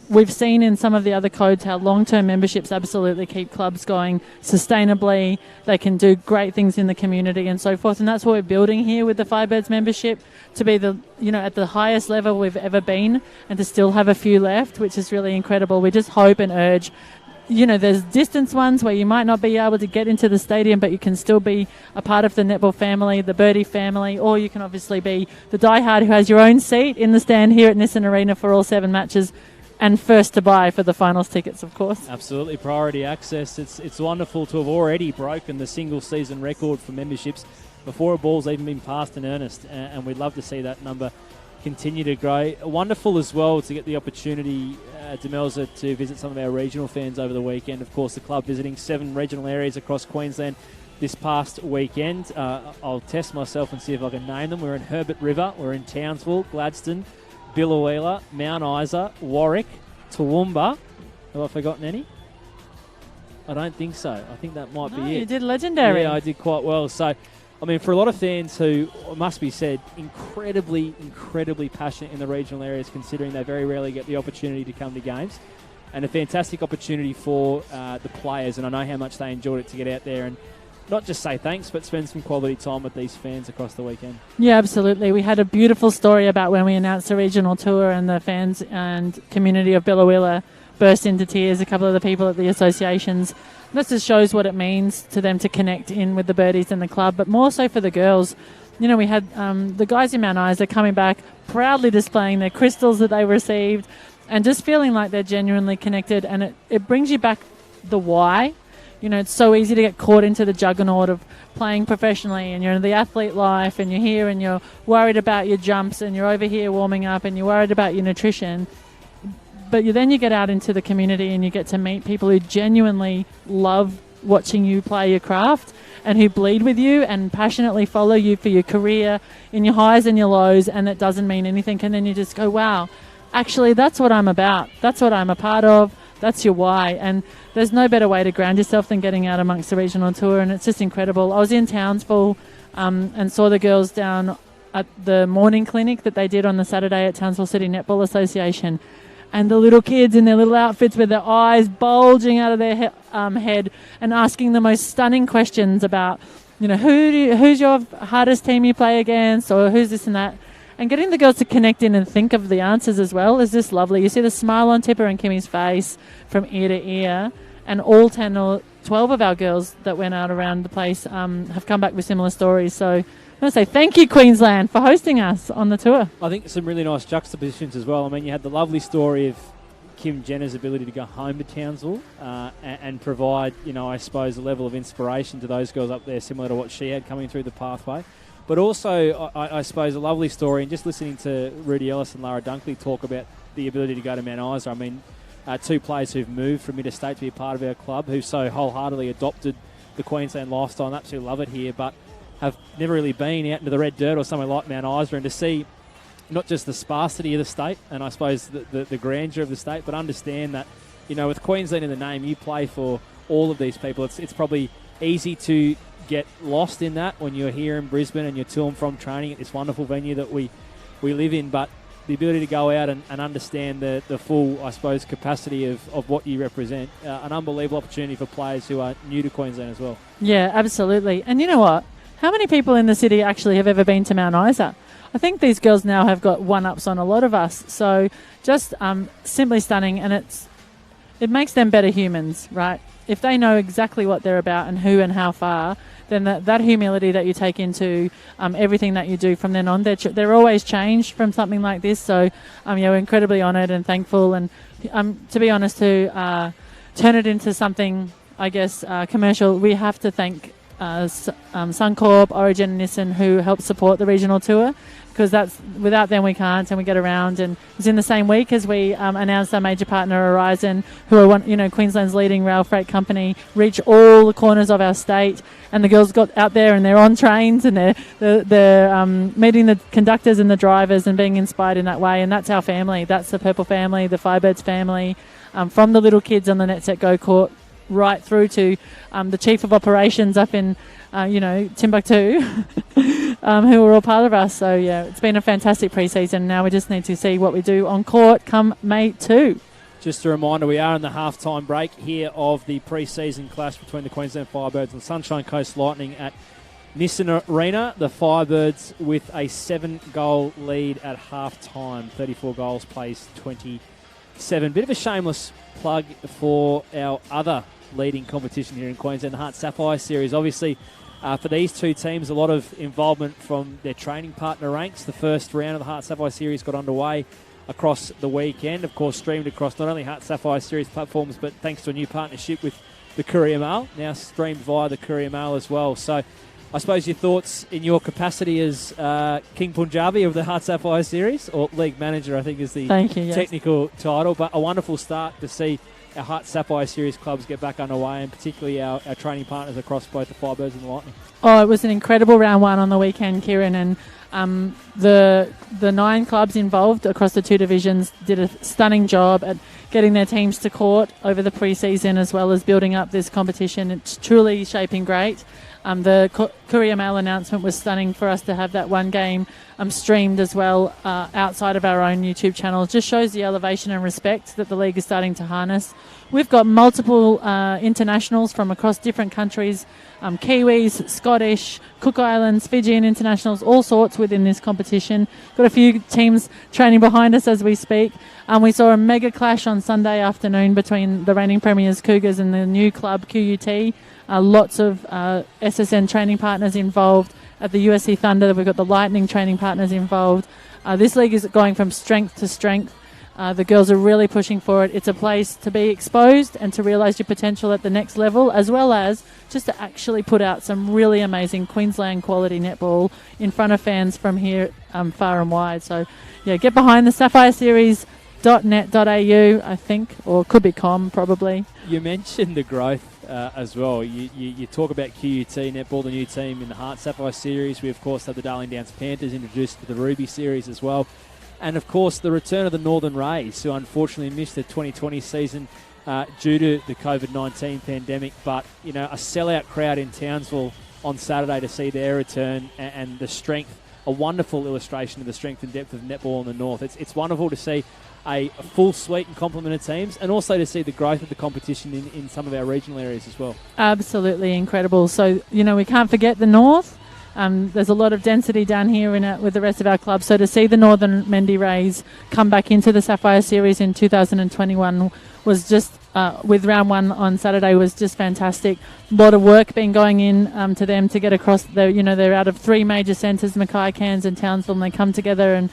We've seen in some of the other codes how long-term memberships absolutely keep clubs going sustainably. They can do great things in the community and so forth. And that's what we're building here with the Firebirds membership, to be at the highest level we've ever been and to still have a few left, which is really incredible. We just hope and urge, there's distance ones where you might not be able to get into the stadium, but you can still be a part of the netball family, the Birdie family, or you can obviously be the diehard who has your own seat in the stand here at Nissan Arena for all 7 matches. And first to buy for the finals tickets, of course. Absolutely, priority access. It's wonderful to have already broken the single season record for memberships before a ball's even been passed in earnest, and we'd love to see that number continue to grow. Wonderful as well to get the opportunity, Demelza, to visit some of our regional fans over the weekend. Of course, the club visiting 7 regional areas across Queensland this past weekend. I'll test myself and see if I can name them. We're in Herbert River, we're in Townsville, Gladstone, Billawheeler, Mount Isa, Warwick, Toowoomba. Have I forgotten any? I don't think so. I think that might be it. You did legendary. Yeah, I did quite well. So, I mean, for a lot of fans who, it must be said, incredibly, incredibly passionate in the regional areas, considering they very rarely get the opportunity to come to games, and a fantastic opportunity for the players, and I know how much they enjoyed it to get out there and not just say thanks, but spend some quality time with these fans across the weekend. Yeah, absolutely. We had a beautiful story about when we announced the regional tour, and the fans and community of Billawheeler burst into tears. A couple of the people at the associations. This just shows what it means to them to connect in with the Birdies and the club, but more so for the girls. We had the guys in Mount Isa coming back, proudly displaying their crystals that they received, and just feeling like they're genuinely connected, and it brings you back the why. It's so easy to get caught into the juggernaut of playing professionally, and you're in the athlete life, and you're here and you're worried about your jumps, and you're over here warming up, and you're worried about your nutrition. But then you get out into the community and you get to meet people who genuinely love watching you play your craft, and who bleed with you and passionately follow you for your career in your highs and your lows, and that doesn't mean anything. And then you just go, wow, actually, that's what I'm about. That's what I'm a part of. That's your why. And there's no better way to ground yourself than getting out amongst the regional tour, and it's just incredible. I was in Townsville and saw the girls down at the morning clinic that they did on the Saturday at Townsville City Netball Association, and the little kids in their little outfits with their eyes bulging out of their head and asking the most stunning questions about, who's your hardest team you play against, or who's this and that. And getting the girls to connect in and think of the answers as well is just lovely. You see the smile on Tipper and Kimmy's face from ear to ear, and all 10 or 12 of our girls that went out around the place have come back with similar stories. So I want to say thank you, Queensland, for hosting us on the tour. I think some really nice juxtapositions as well. I mean, you had the lovely story of Kim Jenner's ability to go home to Townsville and provide, I suppose, a level of inspiration to those girls up there, similar to what she had coming through the pathway. But also, I suppose, a lovely story, and just listening to Rudy Ellis and Lara Dunkley talk about the ability to go to Mount Isa. I mean, 2 players who've moved from interstate to be a part of our club, who so wholeheartedly adopted the Queensland lifestyle and absolutely love it here, but have never really been out into the red dirt or somewhere like Mount Isa, and to see not just the sparsity of the state and I suppose the grandeur of the state, but understand that, with Queensland in the name, you play for all of these people. It's probably easy to get lost in that when you're here in Brisbane and you're to and from training at this wonderful venue that we live in, but the ability to go out and understand the full, I suppose, capacity of what you represent, an unbelievable opportunity for players who are new to Queensland as well. Yeah, absolutely. And you know what? How many people in the city actually have ever been to Mount Isa? I think these girls now have got one-ups on a lot of us. So just simply stunning, and it makes them better humans, right? If they know exactly what they're about and who and how far, then that humility that you take into everything that you do from then on, they're always changed from something like this. So we're incredibly honoured and thankful. And to be honest, to turn it into something, I guess, commercial, we have to thank Suncorp, Origin, and Nissan, who help support the regional tour, because without them we can't, and we get around. And it was in the same week as we announced our major partner Horizon, who are Queensland's leading rail freight company, reach all the corners of our state. And the girls got out there and they're on trains and they're meeting the conductors and the drivers and being inspired in that way. And that's our family. That's the Purple family, the Firebirds family, from the little kids on the NetSet Go court right through to the chief of operations up in Timbuktu, who are all part of us. So, yeah, it's been a fantastic pre-season. Now we just need to see what we do on court come May 2. Just a reminder, we are in the half-time break here of the pre-season clash between the Queensland Firebirds and Sunshine Coast Lightning at Nissan Arena. The Firebirds with a 7-goal lead at half-time. 34 goals, plays 27. Bit of a shameless plug for our other leading competition here in Queensland, the Heart Sapphire Series. Obviously, for these two teams, a lot of involvement from their training partner ranks. The first round of the Heart Sapphire Series got underway across the weekend, of course streamed across not only Heart Sapphire Series platforms, but thanks to a new partnership with the Courier Mail, now streamed via the Courier Mail as well. So I suppose your thoughts in your capacity as King Punjabi of the Heart Sapphire Series, or League Manager I think is the technical title, but a wonderful start to see our Heart Sapphire Series clubs get back underway, and particularly our training partners across both the Firebirds and the Lightning. Oh, it was an incredible round one on the weekend, Kieran, and the 9 clubs involved across the 2 divisions did a stunning job at getting their teams to court over the pre-season, as well as building up this competition. It's truly shaping great. The Courier Mail announcement was stunning for us to have that one game streamed as well outside of our own YouTube channel. It just shows the elevation and respect that the league is starting to harness. We've got multiple internationals from across different countries, Kiwis, Scottish, Cook Islands, Fijian internationals, all sorts within this competition. Got a few teams training behind us as we speak. We saw a mega clash on Sunday afternoon between the reigning premiers Cougars and the new club QUT. Lots of SSN training partners involved. At the USC Thunder, we've got the Lightning training partners involved. This league is going from strength to strength. The girls are really pushing for it. It's a place to be exposed and to realise your potential at the next level, as well as just to actually put out some really amazing Queensland quality netball in front of fans from here far and wide. So, yeah, get behind the Sapphire Series. .net.au, I think, or could be com, probably. You mentioned the growth as well. You talk about QUT Netball, the new team in the Heart Sapphire Series. We, of course, have the Darling Downs Panthers introduced to the Ruby Series as well. And, of course, the return of the Northern Rays, who unfortunately missed the 2020 season due to the COVID-19 pandemic. But, a sellout crowd in Townsville on Saturday to see their return and the strength, a wonderful illustration of the strength and depth of netball in the North. It's wonderful to see a full suite and complement of teams, and also to see the growth of the competition in some of our regional areas as well. Absolutely incredible. So, we can't forget the North. There's a lot of density down here with the rest of our clubs. So to see the Northern Mendy Rays come back into the Sapphire Series in 2021 was just, with round one on Saturday, was just fantastic. A lot of work been going in to them to get across. They're out of 3 major centres, Mackay, Cairns and Townsville, and they come together and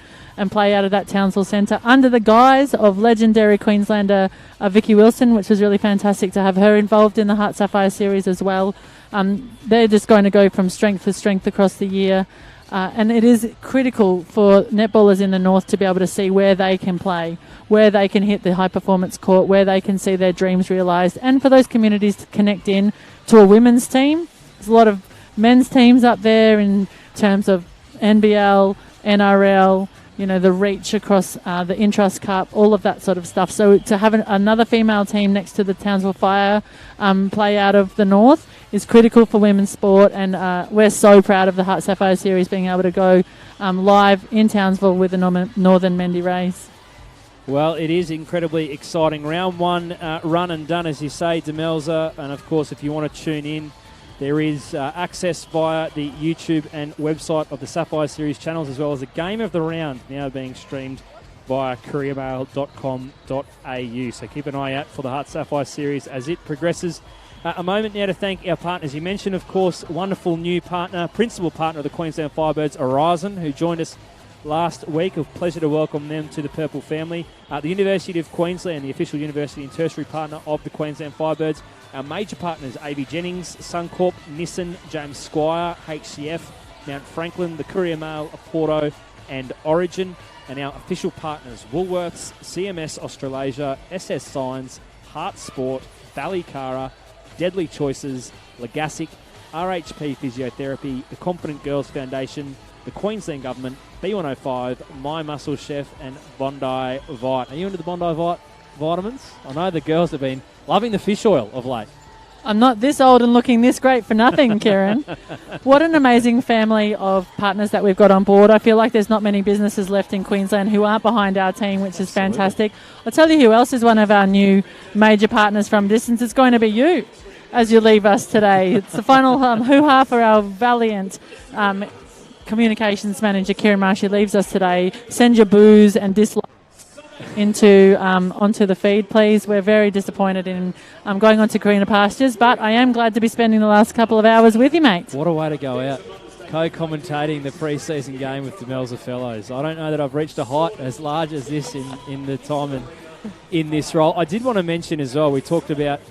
play out of that Townsville centre under the guise of legendary Queenslander Vicky Wilson, which was really fantastic to have her involved in the Heart Sapphire Series as well. They're just going to go from strength to strength across the year. And it is critical for netballers in the North to be able to see where they can play, where they can hit the high-performance court, where they can see their dreams realised, and for those communities to connect in to a women's team. There's a lot of men's teams up there in terms of NBL, NRL, the reach across the Intrust Cup, all of that sort of stuff. So to have another female team next to the Townsville Fire play out of the North is critical for women's sport, and we're so proud of the Heart Sapphire Series being able to go live in Townsville with the Northern Mendy Rays. Well, it is incredibly exciting. Round one run and done, as you say, Demelza, and of course if you want to tune in, there is access via the YouTube and website of the Sapphire Series channels, as well as a game of the round now being streamed via couriermail.com.au. So keep an eye out for the Heart Sapphire Series as it progresses. A moment now to thank our partners. You mentioned, of course, wonderful new partner, principal partner of the Queensland Firebirds, Horizon, who joined us last week. A pleasure to welcome them to the Purple family. The University of Queensland, the official university and tertiary partner of the Queensland Firebirds, Our major partners, AB Jennings, Suncorp, Nissan, James Squire, HCF, Mount Franklin, the Courier Mail, Porto, and Origin. And our official partners, Woolworths, CMS Australasia, SS Signs, Heart Sport, Ballycara, Deadly Choices, Legasic, RHP Physiotherapy, the Confident Girls Foundation, the Queensland Government, B105, My Muscle Chef, and Bondi Vite. Are you into the Bondi Vite vitamins? I know the girls have been loving the fish oil of late. I'm not this old and looking this great for nothing, Kieran. What an amazing family of partners that we've got on board. I feel like there's not many businesses left in Queensland who aren't behind our team, which is fantastic. I'll tell you who else is one of our new major partners from distance. It's going to be you as you leave us today. It's the final hoo-ha for our valiant communications manager, Kieran Marsh, who leaves us today. Send your boos and dislikes onto the feed, please. We're very disappointed in going on to greener pastures, but I am glad to be spending the last couple of hours with you, mate. What a way to go out. Co-commentating the pre-season game with Demelza Fellows. I don't know that I've reached a height as large as this in the time and in this role. I did want to mention as well, we talked about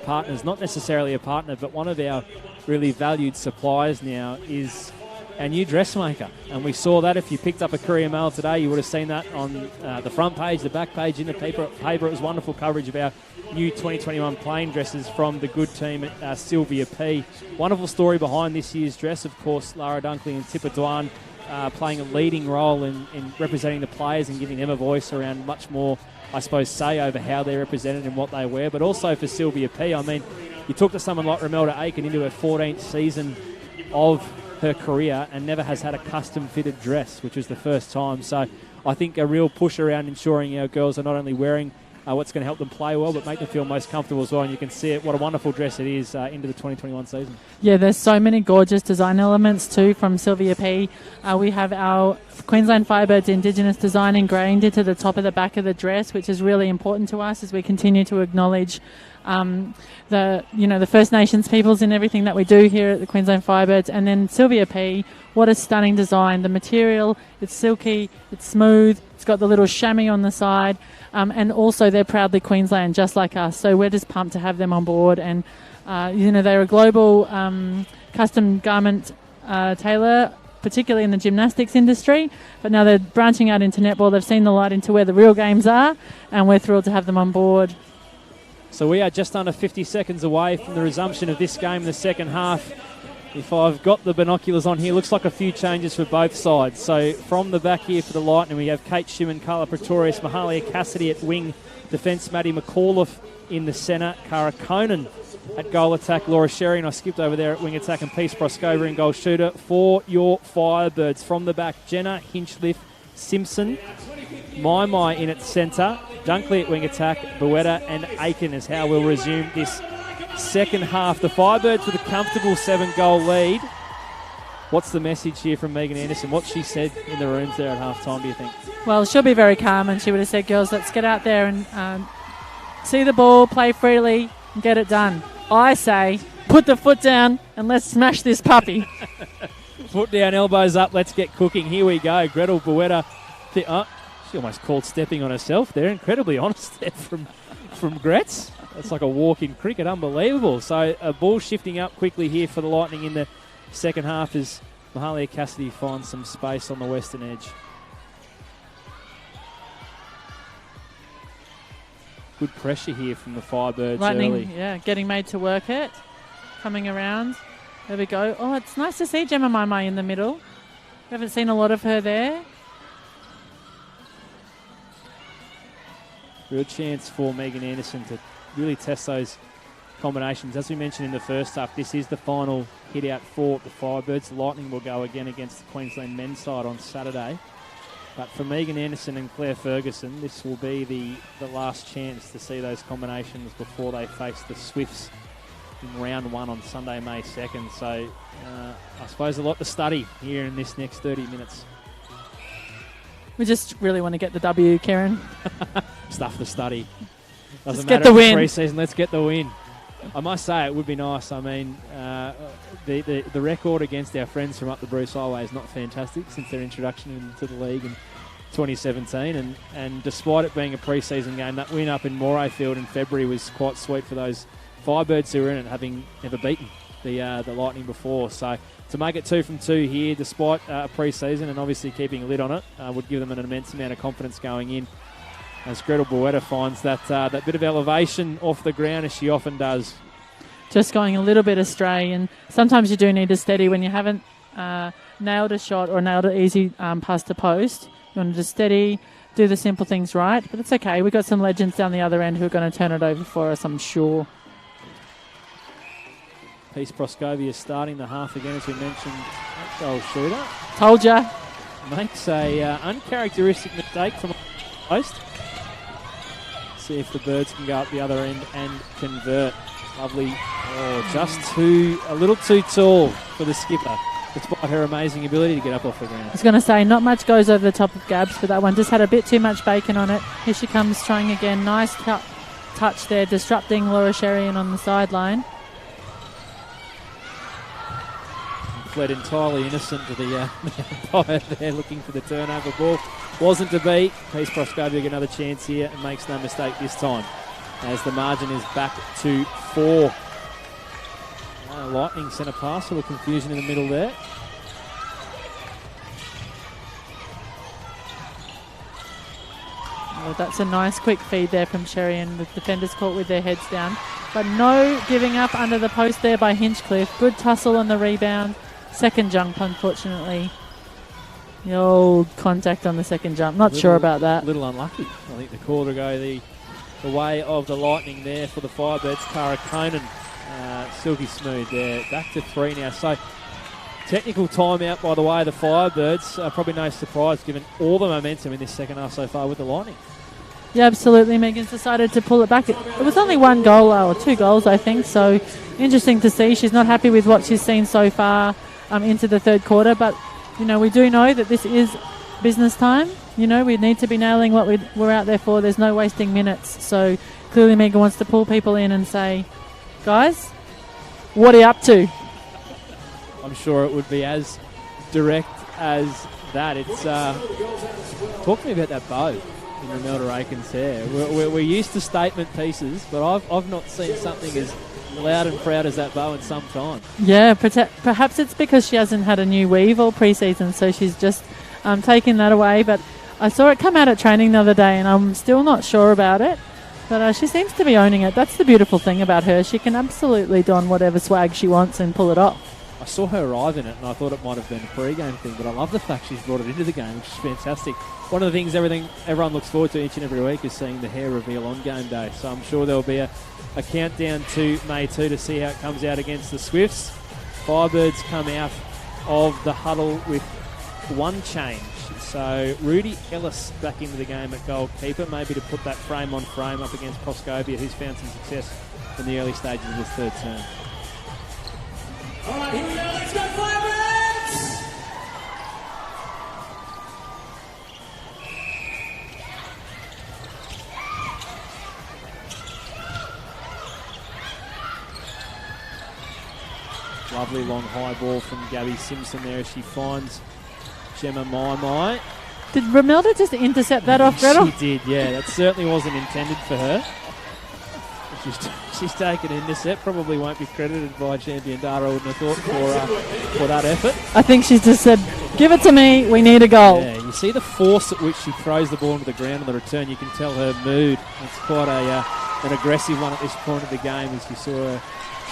partners, not necessarily a partner, but one of our really valued suppliers now is our new dressmaker. And we saw that. If you picked up a Courier Mail today, you would have seen that on the front page, the back page, in the paper. It was wonderful coverage of our new 2021 plain dresses from the good team at Sylvia P. Wonderful story behind this year's dress. Of course, Lara Dunkley and Tipper Dwan playing a leading role in representing the players and giving them a voice around much more, I suppose, say over how they're represented and what they wear. But also for Sylvia P. I mean, you talk to someone like Romelda Aiken into her 14th season of her career and never has had a custom fitted dress, which was the first time. So I think a real push around ensuring our girls are not only wearing what's going to help them play well, but make them feel most comfortable as well. And you can see it, what a wonderful dress it is into the 2021 season. Yeah, there's so many gorgeous design elements too from Sylvia P. We have our Queensland Firebirds Indigenous design ingrained into the top of the back of the dress, which is really important to us as we continue to acknowledge the First Nations peoples in everything that we do here at the Queensland Firebirds. And then Sylvia P, what a stunning design. The material, it's silky, it's smooth, it's got the little chamois on the side, and also they're proudly Queensland, just like us. So we're just pumped to have them on board. And, they're a global custom garment tailor, particularly in the gymnastics industry, but now they're branching out into netball. They've seen the light into where the real games are, and we're thrilled to have them on board. So we are just under 50 seconds away from the resumption of this game in the second half. If I've got the binoculars on here, looks like a few changes for both sides. So from the back here for the Lightning, we have Kate Schumann, Carla Pretorius, Mahalia Cassidy at wing defence, Maddie McAuliffe in the centre, Cara Conan at goal attack, Laura Sherry, and I skipped over there at wing attack, and Peace Proskova in goal shooter. For your Firebirds, from the back, Jenna, Hinchliffe, Simpson, Mai in at centre, Dunkley at wing attack, Buetta and Aiken is how we'll resume this second half. The Firebirds with a comfortable 7-goal lead. What's the message here from Megan Anderson? What she said in the rooms there at half-time, do you think? Well, she'll be very calm, and she would have said, girls, let's get out there and see the ball, play freely, and get it done. I say, put the foot down and let's smash this puppy. Foot down, elbows up, let's get cooking. Here we go. Gretel Buetta. She almost called stepping on herself there. Incredibly honest there from Gretz. That's like a walk in cricket. Unbelievable. So a ball shifting up quickly here for the Lightning in the second half as Mahalia Cassidy finds some space on the western edge. Good pressure here from the Firebirds Lightning, early. Yeah, getting made to work it. Coming around. There we go. Oh, it's nice to see Gemma Mai in the middle. We haven't seen a lot of her there. Real chance for Megan Anderson to really test those combinations. As we mentioned in the first half, this is the final hit out for the Firebirds. The Lightning will go again against the Queensland men's side on Saturday. But for Megan Anderson and Claire Ferguson, this will be the last chance to see those combinations before they face the Swifts in round 1 on Sunday, May 2nd. So I suppose a lot to study here in this next 30 minutes. We just really want to get the W, Karen. Stuff to study. Let's get the win. Pre-season, let's get the win. I must say it would be nice. I mean, the record against our friends from up the Bruce Highway is not fantastic since their introduction into the league in 2017. And despite it being a pre-season game, that win up in Morayfield in February was quite sweet for those Firebirds who were in it having never beaten the Lightning before. So to make it 2 from 2 here, despite a pre-season and obviously keeping a lid on it, would give them an immense amount of confidence going in. As Gretel Boetta finds that bit of elevation off the ground, as she often does. Just going a little bit astray, and sometimes you do need to steady when you haven't nailed a shot or nailed an easy pass to post. You want to just steady, do the simple things right, but it's okay. We've got some legends down the other end who are going to turn it over for us, I'm sure. Peace Proskovia starting the half again, as we mentioned. Goal shooter. Told ya. Makes a uncharacteristic mistake from post. See if the Birds can go up the other end and convert. Lovely. Oh, just a little too tall for the skipper, despite her amazing ability to get up off the ground. I was going to say, not much goes over the top of Gabs for that one. Just had a bit too much bacon on it. Here she comes trying again. Nice touch there, disrupting Laura Sherian on the sideline. Fled entirely innocent to the umpire there, looking for the turnover ball. Wasn't to be. Peace Proskovia get another chance here and makes no mistake this time, as the margin is back to 4. Lightning centre pass, a little confusion in the middle there. Oh, that's a nice quick feed there from Sherian, with defenders caught with their heads down. But no giving up under the post there by Hinchcliffe. Good tussle on the rebound. Second jump, unfortunately. The old contact on the second jump. Not sure about that. A little unlucky. I think the call to go the way of the Lightning there for the Firebirds. Tara Conan, silky smooth there. Back to 3 now. So technical timeout by the way of the Firebirds. Probably no surprise given all the momentum in this second half so far with the Lightning. Yeah, absolutely. Megan's decided to pull it back. It was only 1 goal, or 2 goals, I think. So interesting to see. She's not happy with what she's seen so far into the third quarter. But, you know, we do know that this is business time. You know, we need to be nailing what we're out there for. There's no wasting minutes. So clearly Megan wants to pull people in and say, guys, what are you up to? I'm sure it would be as direct as that. It's talk to me about that bow in Romelda Aiken's hair. We're used to statement pieces, but I've not seen something as loud and proud as that bow in some time. Yeah, perhaps it's because she hasn't had a new weave all pre-season, so she's just taking that away. But I saw it come out at training the other day, and I'm still not sure about it. But she seems to be owning it. That's the beautiful thing about her. She can absolutely don whatever swag she wants and pull it off. I saw her arrive in it, and I thought it might have been a pre-game thing, but I love the fact she's brought it into the game, which is fantastic. One of the things everyone looks forward to each and every week is seeing the hair reveal on game day. So I'm sure there'll be a countdown to May 2 to see how it comes out against the Swifts. Firebirds come out of the huddle with 1 change. So Rudy Ellis back into the game at goalkeeper, maybe to put that frame on frame up against Proskovia, who's found some success in the early stages of his third term. All right, here we go. Let's go, Firebirds! Lovely long high ball from Gabby Simpson there as she finds Gemma Mai. Did Romelda just intercept that off Gretel? She did, yeah. That certainly wasn't intended for her. She's taken an intercept. Probably won't be credited by champion Dara, I wouldn't have thought, for that effort. I think she's just said, give it to me, we need a goal. Yeah, you see the force at which she throws the ball into the ground on the return. You can tell her mood. It's quite an aggressive one at this point of the game, as you saw her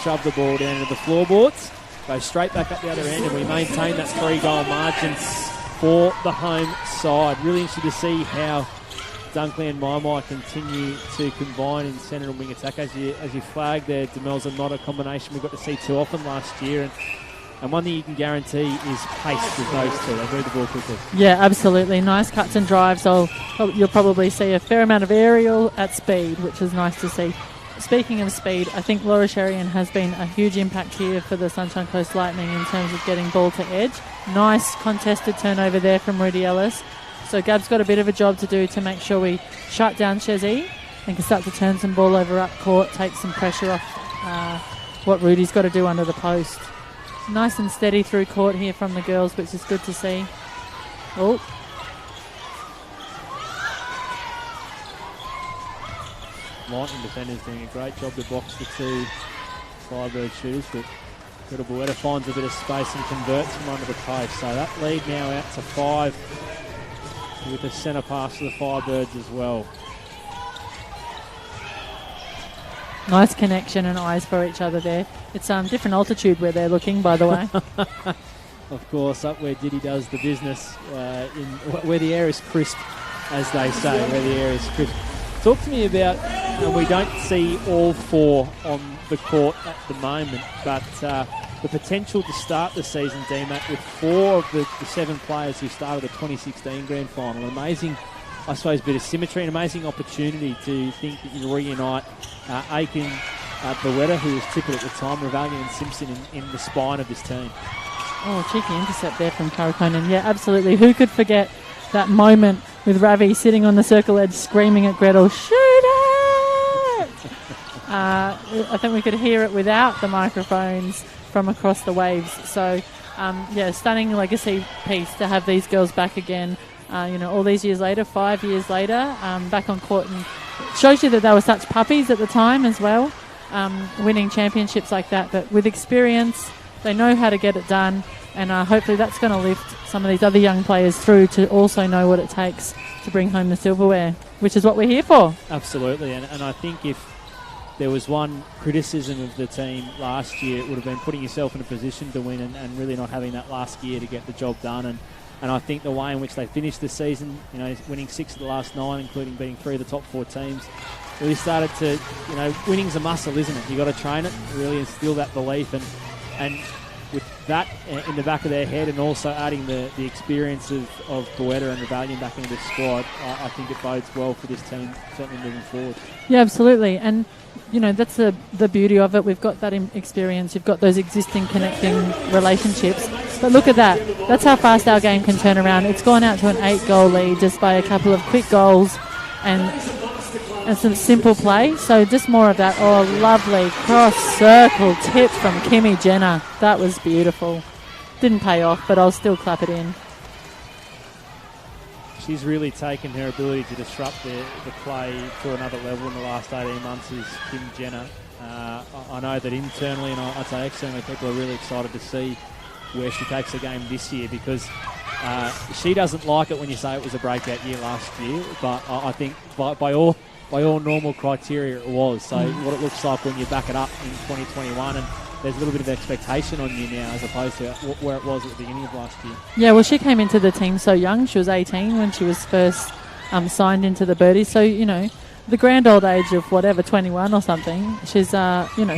shove the ball down into the floorboards, go straight back up the other end, and we maintain that 3-goal margin for the home side. Really interested to see how Dunkley and Mai continue to combine in centre and wing attack. As you flagged there, Demel's are not a combination we got to see too often last year, and one thing you can guarantee is pace with those two. They move the ball quickly. Yeah, absolutely. Nice cuts and drives. So you'll probably see a fair amount of aerial at speed, which is nice to see. Speaking of speed, I think Laura Sherian has been a huge impact here for the Sunshine Coast Lightning in terms of getting ball to edge. Nice contested turnover there from Rudy Ellis. So Gab's got a bit of a job to do to make sure we shut down Chezzy and can start to turn some ball over up court, take some pressure off what Rudy's got to do under the post. Nice and steady through court here from the girls, which is good to see. Oh. Lightning defenders doing a great job to box the two Firebird shooters, but Little Boetta finds a bit of space and converts from under the post. So that lead now out to 5 with a centre pass to the Firebirds as well. Nice connection and eyes for each other there. It's different altitude where they're looking, by the way. Of course, up where Diddy does the business, where the air is crisp, as they say, where the air is crisp. Talk to me about, we don't see all 4 on the court at the moment, but the potential to start the season, DMAC, with 4 of the 7 players who started the 2016 Grand Final. Amazing, I suppose, bit of symmetry, an amazing opportunity to think that you reunite Aiken, Boetta, who was triple at the time, Ravalli and Simpson in the spine of this team. Oh, cheeky intercept there from Karakonen. Yeah, absolutely. Who could forget that moment with Ravi sitting on the circle edge screaming at Gretel, shoot it! I think we could hear it without the microphones from across the waves. So, stunning legacy piece to have these girls back again. All these years later, 5 years later, back on court, and shows you that they were such puppies at the time as well, winning championships like that. But with experience, they know how to get it done, and hopefully that's going to lift some of these other young players through to also know what it takes to bring home the silverware, which is what we're here for. Absolutely, and I think if there was one criticism of the team last year, it would have been putting yourself in a position to win and really not having that last year to get the job done. And I think the way in which they finished the season, winning 6 of the last 9, including beating 3 of the top 4 teams, really started to, winning's a muscle, isn't it? You've got to train it, really instill that belief. And with that in the back of their head and also adding the experience of Boetta and Rebellion back into the squad, I think it bodes well for this team, certainly moving forward. Yeah, absolutely. And, that's the beauty of it. We've got that experience. You've got those existing connecting relationships. But look at that. That's how fast our game can turn around. It's gone out to an 8-goal lead just by a couple of quick goals and some simple play. So just more of that. Oh, lovely cross-circle tip from Kimmy Jenner. That was beautiful. Didn't pay off, but I'll still clap it in. She's really taken her ability to disrupt the play to another level in the last 18 months is Kim Jenner. I know that internally and I'd say externally people are really excited to see where she takes the game this year, because she doesn't like it when you say it was a breakout year last year, but I think by all normal criteria it was. So what it looks like when you back it up in 2021, and there's a little bit of expectation on you now as opposed to where it was at the beginning of last year. Yeah, well, she came into the team so young. She was 18 when she was first signed into the Birdies. So, the grand old age of 21 or something, she's,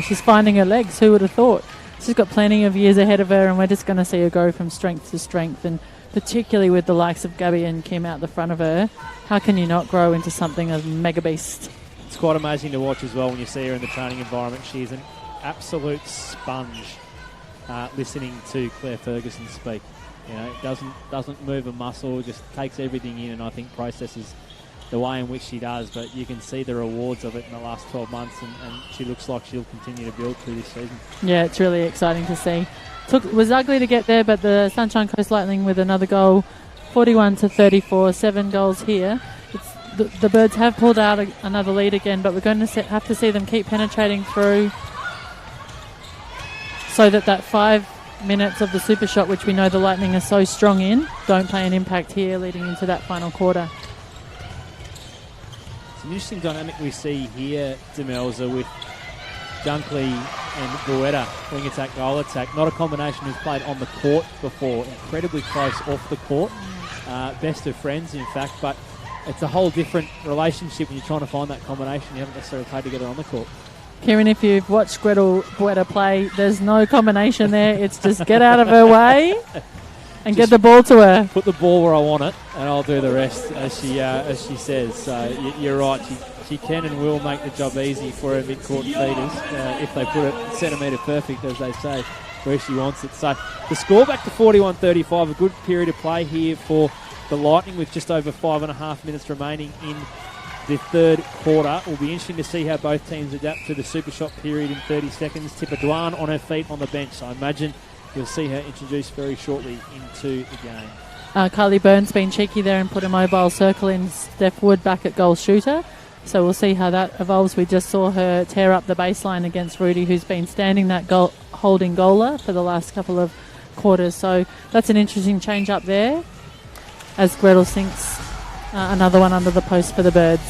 she's finding her legs. Who would have thought? She's got plenty of years ahead of her, and we're just going to see her go from strength to strength. And particularly with the likes of Gabby and Kim out the front of her, how can you not grow into something of mega beast? It's quite amazing to watch as well when you see her in the training environment. She's an absolute sponge listening to Claire Ferguson speak. Doesn't move a muscle, just takes everything in, and I think processes the way in which she does. But you can see the rewards of it in the last 12 months, and she looks like she'll continue to build through this season. Yeah, it's really exciting to see. Was ugly to get there, but the Sunshine Coast Lightning with another goal, 41-34, 7 goals here. The Birds have pulled out another lead again, but we're going to have to see them keep penetrating through so that 5 minutes of the super shot, which we know the Lightning are so strong in, don't play an impact here leading into that final quarter. It's an interesting dynamic we see here, Demelza, with Dunkley and Boetta wing attack, goal attack. Not a combination who's played on the court before. Incredibly close off the court. Best of friends, in fact, but it's a whole different relationship when you're trying to find that combination. You haven't necessarily played together on the court. Kieran, if you've watched Gretel Boetta play, there's no combination there. It's just get out of her way and get the ball to her. Put the ball where I want it, and I'll do the rest, as she says. So you're right. She can and will make the job easy for her mid-court feeders if they put it centimetre perfect, as they say, where she wants it. So the score back to 41-35, a good period of play here for the Lightning with just over 5.5 minutes remaining in the third quarter. It will be interesting to see how both teams adapt to the super shot period in 30 seconds. Tipper Dwan on her feet on the bench, so I imagine you'll see her introduced very shortly into the game. Kylie Burns been cheeky there and put a mobile circle in. Steph Wood back at goal shooter. So we'll see how that evolves. We just saw her tear up the baseline against Rudy, who's been standing that holding goaler for the last couple of quarters. So that's an interesting change up there as Gretel sinks another one under the post for the Birds.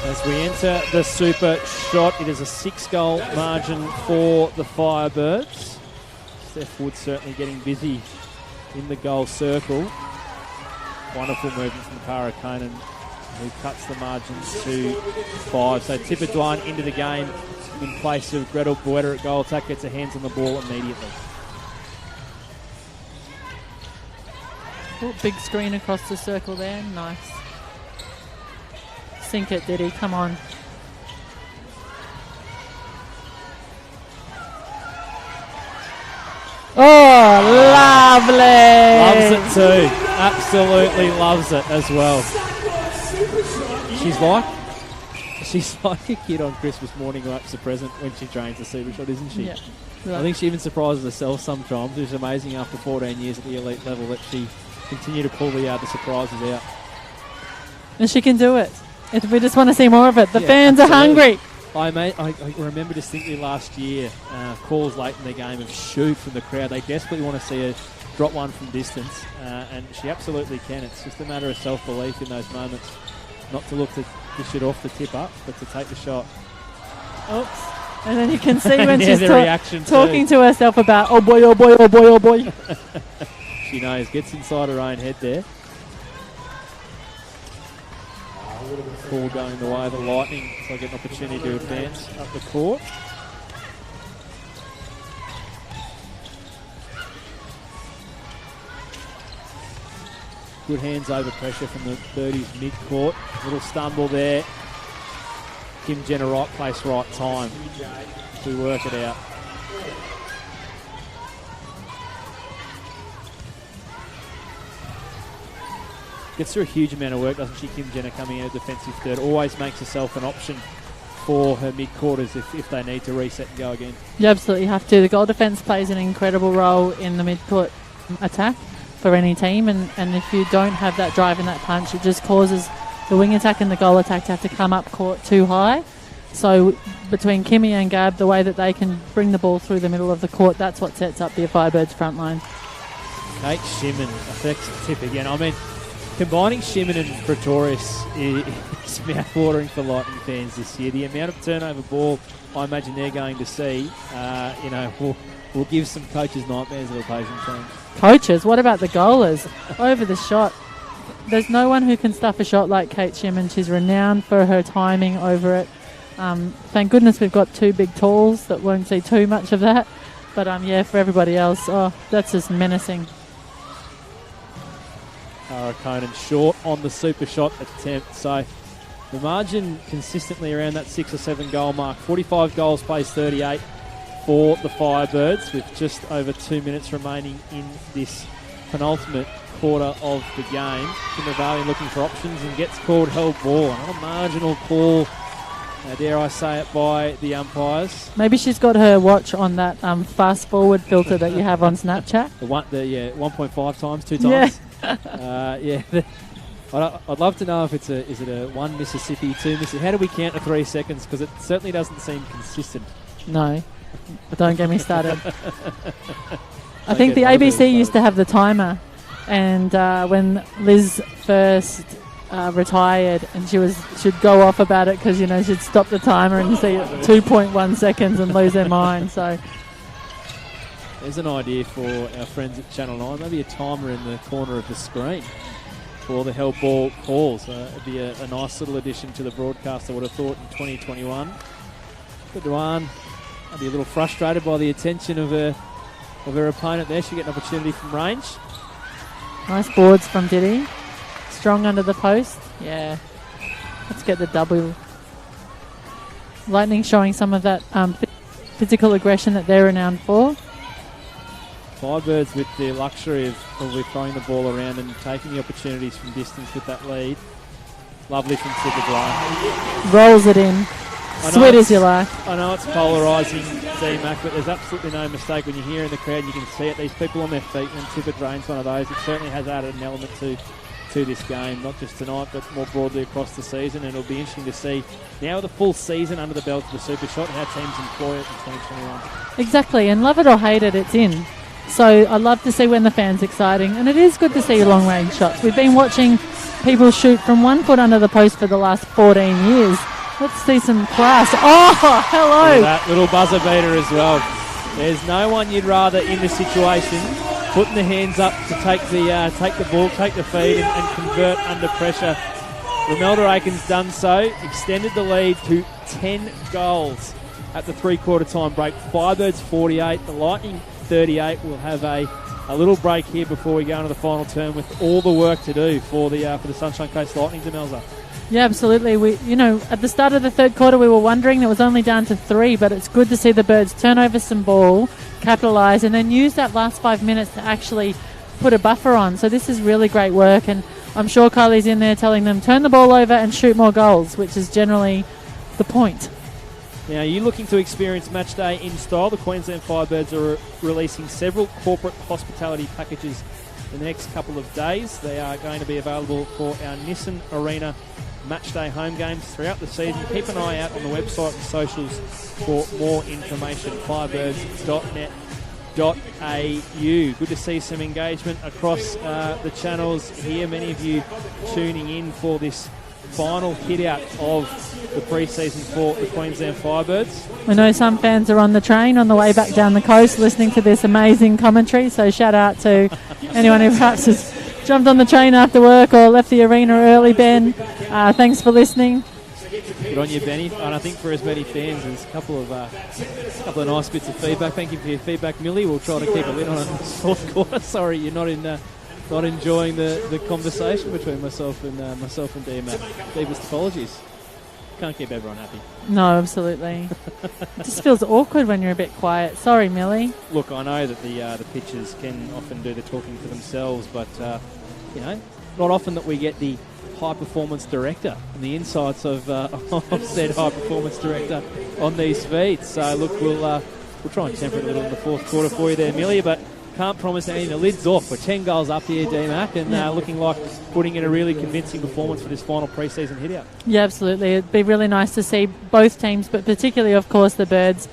As we enter the super shot, it is a 6-goal margin for the Firebirds. Steph Wood certainly getting busy in the goal circle. Wonderful movement from Cara Conan, who cuts the margin to 5. So Tipper Dwan into the game in place of Gretel Boetta at goal attack, gets her hands on the ball immediately. Oh, big screen across the circle there. Nice. Sink it, Diddy. Come on. Oh, lovely. Loves it too. Absolutely loves it as well. She's like a kid on Christmas morning who wraps a present when she trains the super shot, isn't she? Yeah. I think she even surprises herself sometimes. It's amazing after 14 years at the elite level that she continue to pull the surprises out. And she can do it. We just want to see more of it. The fans are hungry. I remember distinctly last year, calls late in the game of shoot from the crowd. They desperately want to see her drop one from distance, and she absolutely can. It's just a matter of self-belief in those moments, not to look to dish it off the tip up, but to take the shot. Oops. And then you can see when she's talking to herself about, oh boy, oh boy, oh boy, oh boy. She knows, gets inside her own head there. Ball going the way of the Lightning, so I get an opportunity to advance up the court. Good hands over pressure from the Birdies mid-court. Little stumble there. Kim Jenner, right place, right time to work it out. Gets through a huge amount of work, doesn't she, Kim Jenner, coming out of defensive third. Always makes herself an option for her mid-quarters if they need to reset and go again. You absolutely have to. The goal defence plays an incredible role in the mid-court attack for any team, and if you don't have that drive and that punch, it just causes the wing attack and the goal attack to have to come up court too high. So between Kimmy and Gab, the way that they can bring the ball through the middle of the court, that's what sets up the Firebirds front line. Kate Shimon affects the tip again. I mean, combining Shimon and Pretorius is mouth-watering for Lightning fans this year. The amount of turnover ball I imagine they're going to see, will give some coaches nightmares of opposing teams. Coaches? What about the goalers? Over the shot. There's no one who can stuff a shot like Kate Shimon. She's renowned for her timing over it. Thank goodness we've got two big talls that won't see too much of that. But for everybody else, that's just menacing. Conan short on the super shot attempt. So the margin consistently around that 6 or 7 goal mark. 45 goals plays 38 for the Firebirds with just over 2 minutes remaining in this penultimate quarter of the game. Kimavali looking for options and gets called held ball. Another marginal call, dare I say it, by the umpires. Maybe she's got her watch on that fast forward filter that you have on Snapchat. 1.5 times, 2 times. I'd love to know if is it a 1 Mississippi, 2 Mississippi. How do we count to 3 seconds? Because it certainly doesn't seem consistent. No, but don't get me started. I think the ABC used to have the timer, and when Liz first retired, and she'd go off about it because she'd stop the timer and see 2.1 seconds and lose her mind. So there's an idea for our friends at Channel 9, maybe a timer in the corner of the screen for the held ball calls. It'd be a nice little addition to the broadcast, I would have thought, in 2021. But Duane might be a little frustrated by the attention of her opponent there. She'll get an opportunity from range. Nice boards from Diddy. Strong under the post. Yeah. Let's get the double. Lightning showing some of that physical aggression that they're renowned for. Firebirds with the luxury of probably throwing the ball around and taking the opportunities from distance with that lead. Lovely from Tipper Dwan. Rolls it in. Sweet as you like. I know it's polarising, D-Mac, but there's absolutely no mistake when you hear in the crowd and you can see it. These people on their feet, when Tipper drains one of those, it certainly has added an element to to this game, not just tonight, but more broadly across the season. And it'll be interesting to see now with the full season under the belt of the Super Shot, how teams employ it in 2021. Exactly, and love it or hate it, it's in. So I love to see when the fans exciting, and it is good to see long-range shots. We've been watching people shoot from 1 foot under the post for the last 14 years. Let's see some class. Oh, hello! Look at that little buzzer beater as well. There's no one you'd rather in the situation putting the hands up to take the ball, take the feed, and convert under pressure. Romelda Aiken's done so, extended the lead to 10 goals at the three-quarter time break. Firebirds 48, the Lightning 38. We'll have a little break here before we go into the final term with all the work to do for the Sunshine Coast Lightning, Demelza. Yeah, absolutely. At the start of the third quarter, we were wondering it was only down to 3, but it's good to see the Birds turn over some ball, capitalise, and then use that last 5 minutes to actually put a buffer on. So this is really great work, and I'm sure Kylie's in there telling them turn the ball over and shoot more goals, which is generally the point. Now, you're looking to experience match day in style. The Queensland Firebirds are releasing several corporate hospitality packages in the next couple of days. They are going to be available for our Nissan Arena match day home games throughout the season. Keep an eye out on the website and socials for more information. Firebirds.net.au. Good to see some engagement across the channels here. Many of you tuning in for this final hit out of the pre-season for the Queensland Firebirds. I know some fans are on the train on the way back down the coast listening to this amazing commentary, so shout out to anyone who perhaps has jumped on the train after work or left the arena early, Ben. Thanks for listening. Good on you, Benny. And I think for as many fans, there's a couple of nice bits of feedback. Thank you for your feedback, Millie. We'll try to keep a lid on it in the fourth quarter. Sorry, you're not enjoying the conversation between myself and DMAC. Deepest apologies. Can't keep everyone happy. No, absolutely. It just feels awkward when you're a bit quiet. Sorry, Millie. Look, I know that the pitchers can often do the talking for themselves, but not often that we get the high performance director and the insights of said high performance director on these feeds. So look, we'll try and temper it a little in the fourth quarter for you there, Millie, but can't promise anything. The lid's off. We're 10 goals up here, DMAC, and looking like putting in a really convincing performance for this final pre-season hit-out. Yeah, absolutely. It'd be really nice to see both teams, but particularly, of course, the Birds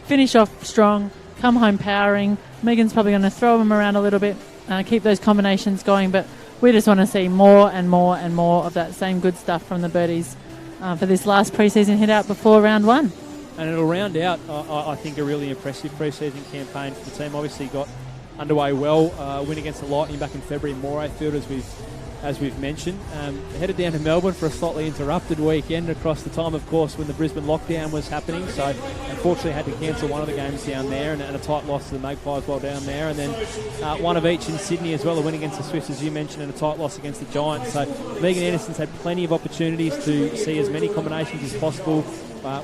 finish off strong, come home powering. Megan's probably going to throw them around a little bit, keep those combinations going, but we just want to see more and more and more of that same good stuff from the Birdies for this last pre-season hit-out before round one. And it'll round out, I think, a really impressive pre-season campaign for the team. Obviously got underway well, win against the Lightning back in February in Morayfield, as we've mentioned. Headed down to Melbourne for a slightly interrupted weekend across the time, of course, when the Brisbane lockdown was happening. So unfortunately had to cancel one of the games down there and a tight loss to the Magpies while down there. And then one of each in Sydney as well, a win against the Swifts, as you mentioned, and a tight loss against the Giants. So Megan Anderson's had plenty of opportunities to see as many combinations as possible.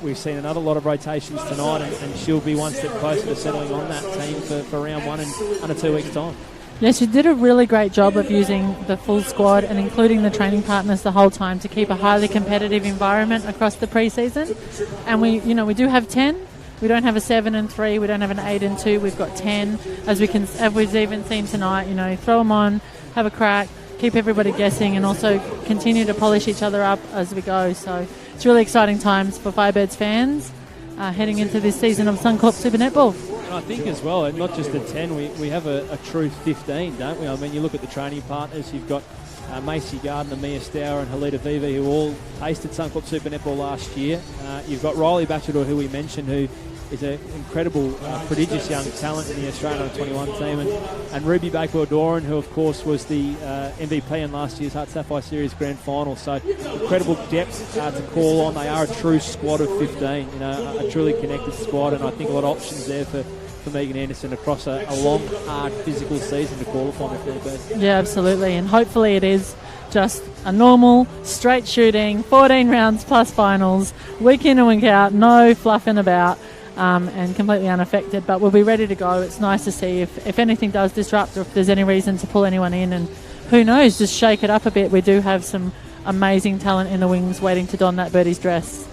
We've seen another lot of rotations tonight, and she'll be one step closer to settling on that team for round one in under 2 weeks' time. Yeah, she did a really great job of using the full squad and including the training partners the whole time to keep a highly competitive environment across the pre-season. And we do have 10. We don't have a 7 and 3. We don't have an 8 and 2. We've got 10, as we've even seen tonight. Throw them on, have a crack, keep everybody guessing, and also continue to polish each other up as we go. So it's really exciting times for Firebirds fans heading into this season of Suncorp Super Netball. And I think as well, not just a 10, we have a true 15, don't we? I mean, you look at the training partners, you've got Macy Gardner, Mia Stour and Halita Viva, who all tasted Suncorp Super Netball last year. You've got Riley Batchelor, who we mentioned, who is an incredible, prodigious young talent in the Australian Under-21 team, and Ruby Bakewell-Doran, who of course was the MVP in last year's Sapphire Series Grand Final. So incredible depth to call on. They are a true squad of 15, a truly connected squad, and I think a lot of options there for Megan Anderson across a long, hard physical season to qualify if they're. Yeah, absolutely, and hopefully it is just a normal, straight shooting, 14 rounds plus finals, week in and week out, no fluffing about. And completely unaffected, but we'll be ready to go. It's nice to see if anything does disrupt or if there's any reason to pull anyone in, and who knows, just shake it up a bit. We do have some amazing talent in the wings waiting to don that Birdie's dress.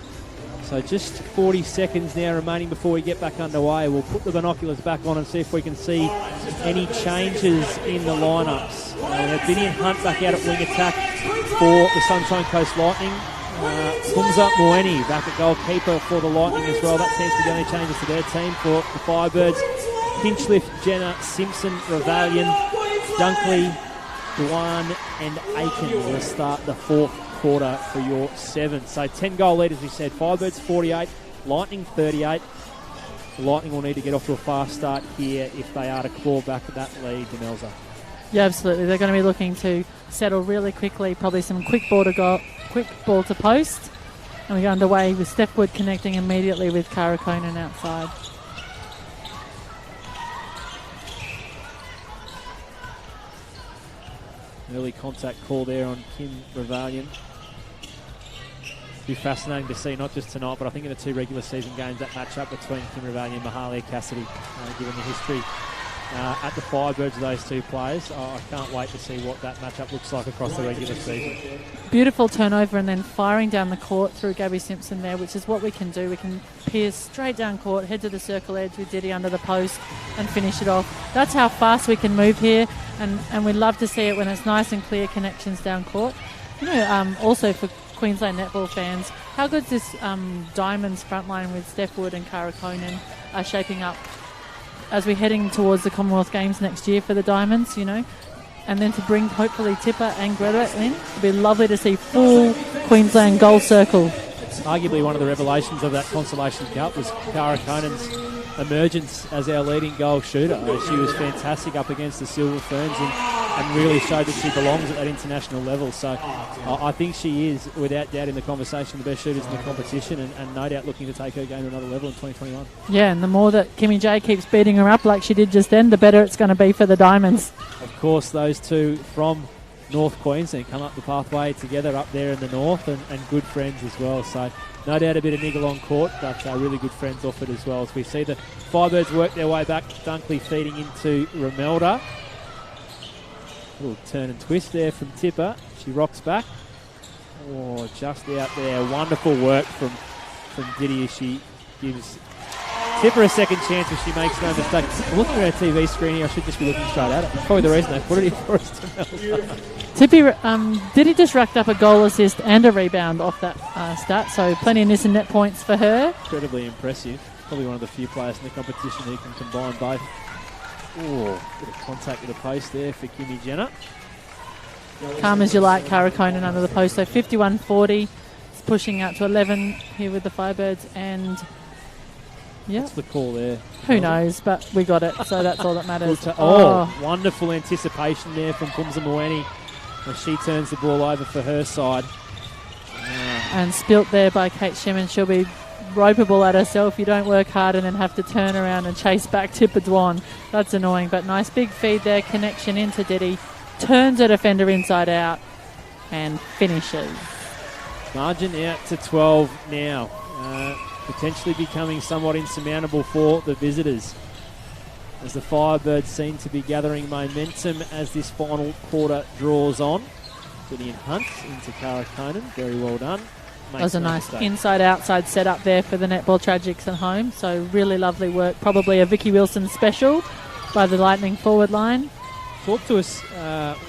So just 40 seconds now remaining before we get back underway. We'll put the binoculars back on and see if we can see any changes in the lineups. We have Vinny and Hunt back out at wing attack for the Sunshine Coast Lightning. Kumza Moeni back at goalkeeper for the Lightning as well. That seems to be the only changes to their team. For the Firebirds, Hinchliffe, Jenner, Simpson, Ravalian, Dunkley, Dwan and Aiken will start the fourth quarter for your 7. So 10 goal lead, as we said. Firebirds 48, Lightning 38. The Lightning will need to get off to a fast start here if they are to claw back that lead, Demelza. Yeah, absolutely. They're going to be looking to settle really quickly, probably some quick ball to post. And we go underway with Steph Wood connecting immediately with Karakonen outside. Early contact call there on Kim Ravalian. Be fascinating to see, not just tonight, but I think in the 2 regular season games, that matchup between Kim Ravalian and Mahalia Cassidy, given the history at the Firebirds of those 2 players. I can't wait to see what that matchup looks like across the regular season. Beautiful turnover and then firing down the court through Gabby Simpson there, which is what we can do. We can pierce straight down court, head to the circle edge with Diddy under the post and finish it off. That's how fast we can move here, and we love to see it when it's nice and clear connections down court. You know, also for Queensland netball fans, how good this Diamonds frontline with Steph Wood and Karakonen are shaping up as we're heading towards the Commonwealth Games next year for the Diamonds, you know, and then to bring hopefully Tipper and Greta in. It'd be lovely to see full Queensland goal circle. Arguably one of the revelations of that Consolation Cup was Karakonen's emergence as our leading goal shooter. She was fantastic up against the Silver Ferns and really showed that she belongs at that international level. So I think she is, without doubt, in the conversation, the best shooters in the competition, and no doubt looking to take her game to another level in 2021. Yeah, and the more that Kimmy J keeps beating her up like she did just then, the better it's going to be for the Diamonds. Of course, those 2 from North Queensland come up the pathway together up there in the north, and good friends as well. So no doubt a bit of niggle on court, but really good friends off it as well. As we see the Firebirds work their way back, Dunkley feeding into Romelda. Little turn and twist there from Tipper. She rocks back. Oh, just out there. Wonderful work from Diddy as she gives Tipper a second chance if she makes no mistake. I'm looking at our TV screen here. I should just be looking straight at it. Probably the reason they put it here for us to know. Diddy just racked up a goal assist and a rebound off that stat, so plenty of Nissan net points for her. Incredibly impressive. Probably one of the few players in the competition who can combine both. Oh, bit of contact with the post there for Kimmy Jenner. Calm as you like, Karakonen under the post. So 51-40. It's pushing out to 11 here with the Firebirds, and what's the call there? Who knows, but we got it, so that's all that matters. Wonderful anticipation there from Kumza Moeni as she turns the ball over for her side. And spilt there by Kate Shemin. She'll be ropeable at herself. You don't work hard and then have to turn around and chase back Tipper Dwan. That's annoying, but nice big feed there. Connection into Diddy. Turns a defender inside out and finishes. Margin out to 12 now. Potentially becoming somewhat insurmountable for the visitors, as the Firebirds seem to be gathering momentum as this final quarter draws on. Gideon Hunt into Karakonen. Very well done. That was a nice inside-outside setup there for the Netball Tragics at home. So really lovely work. Probably a Vicky Wilson special by the Lightning forward line. Talk to us,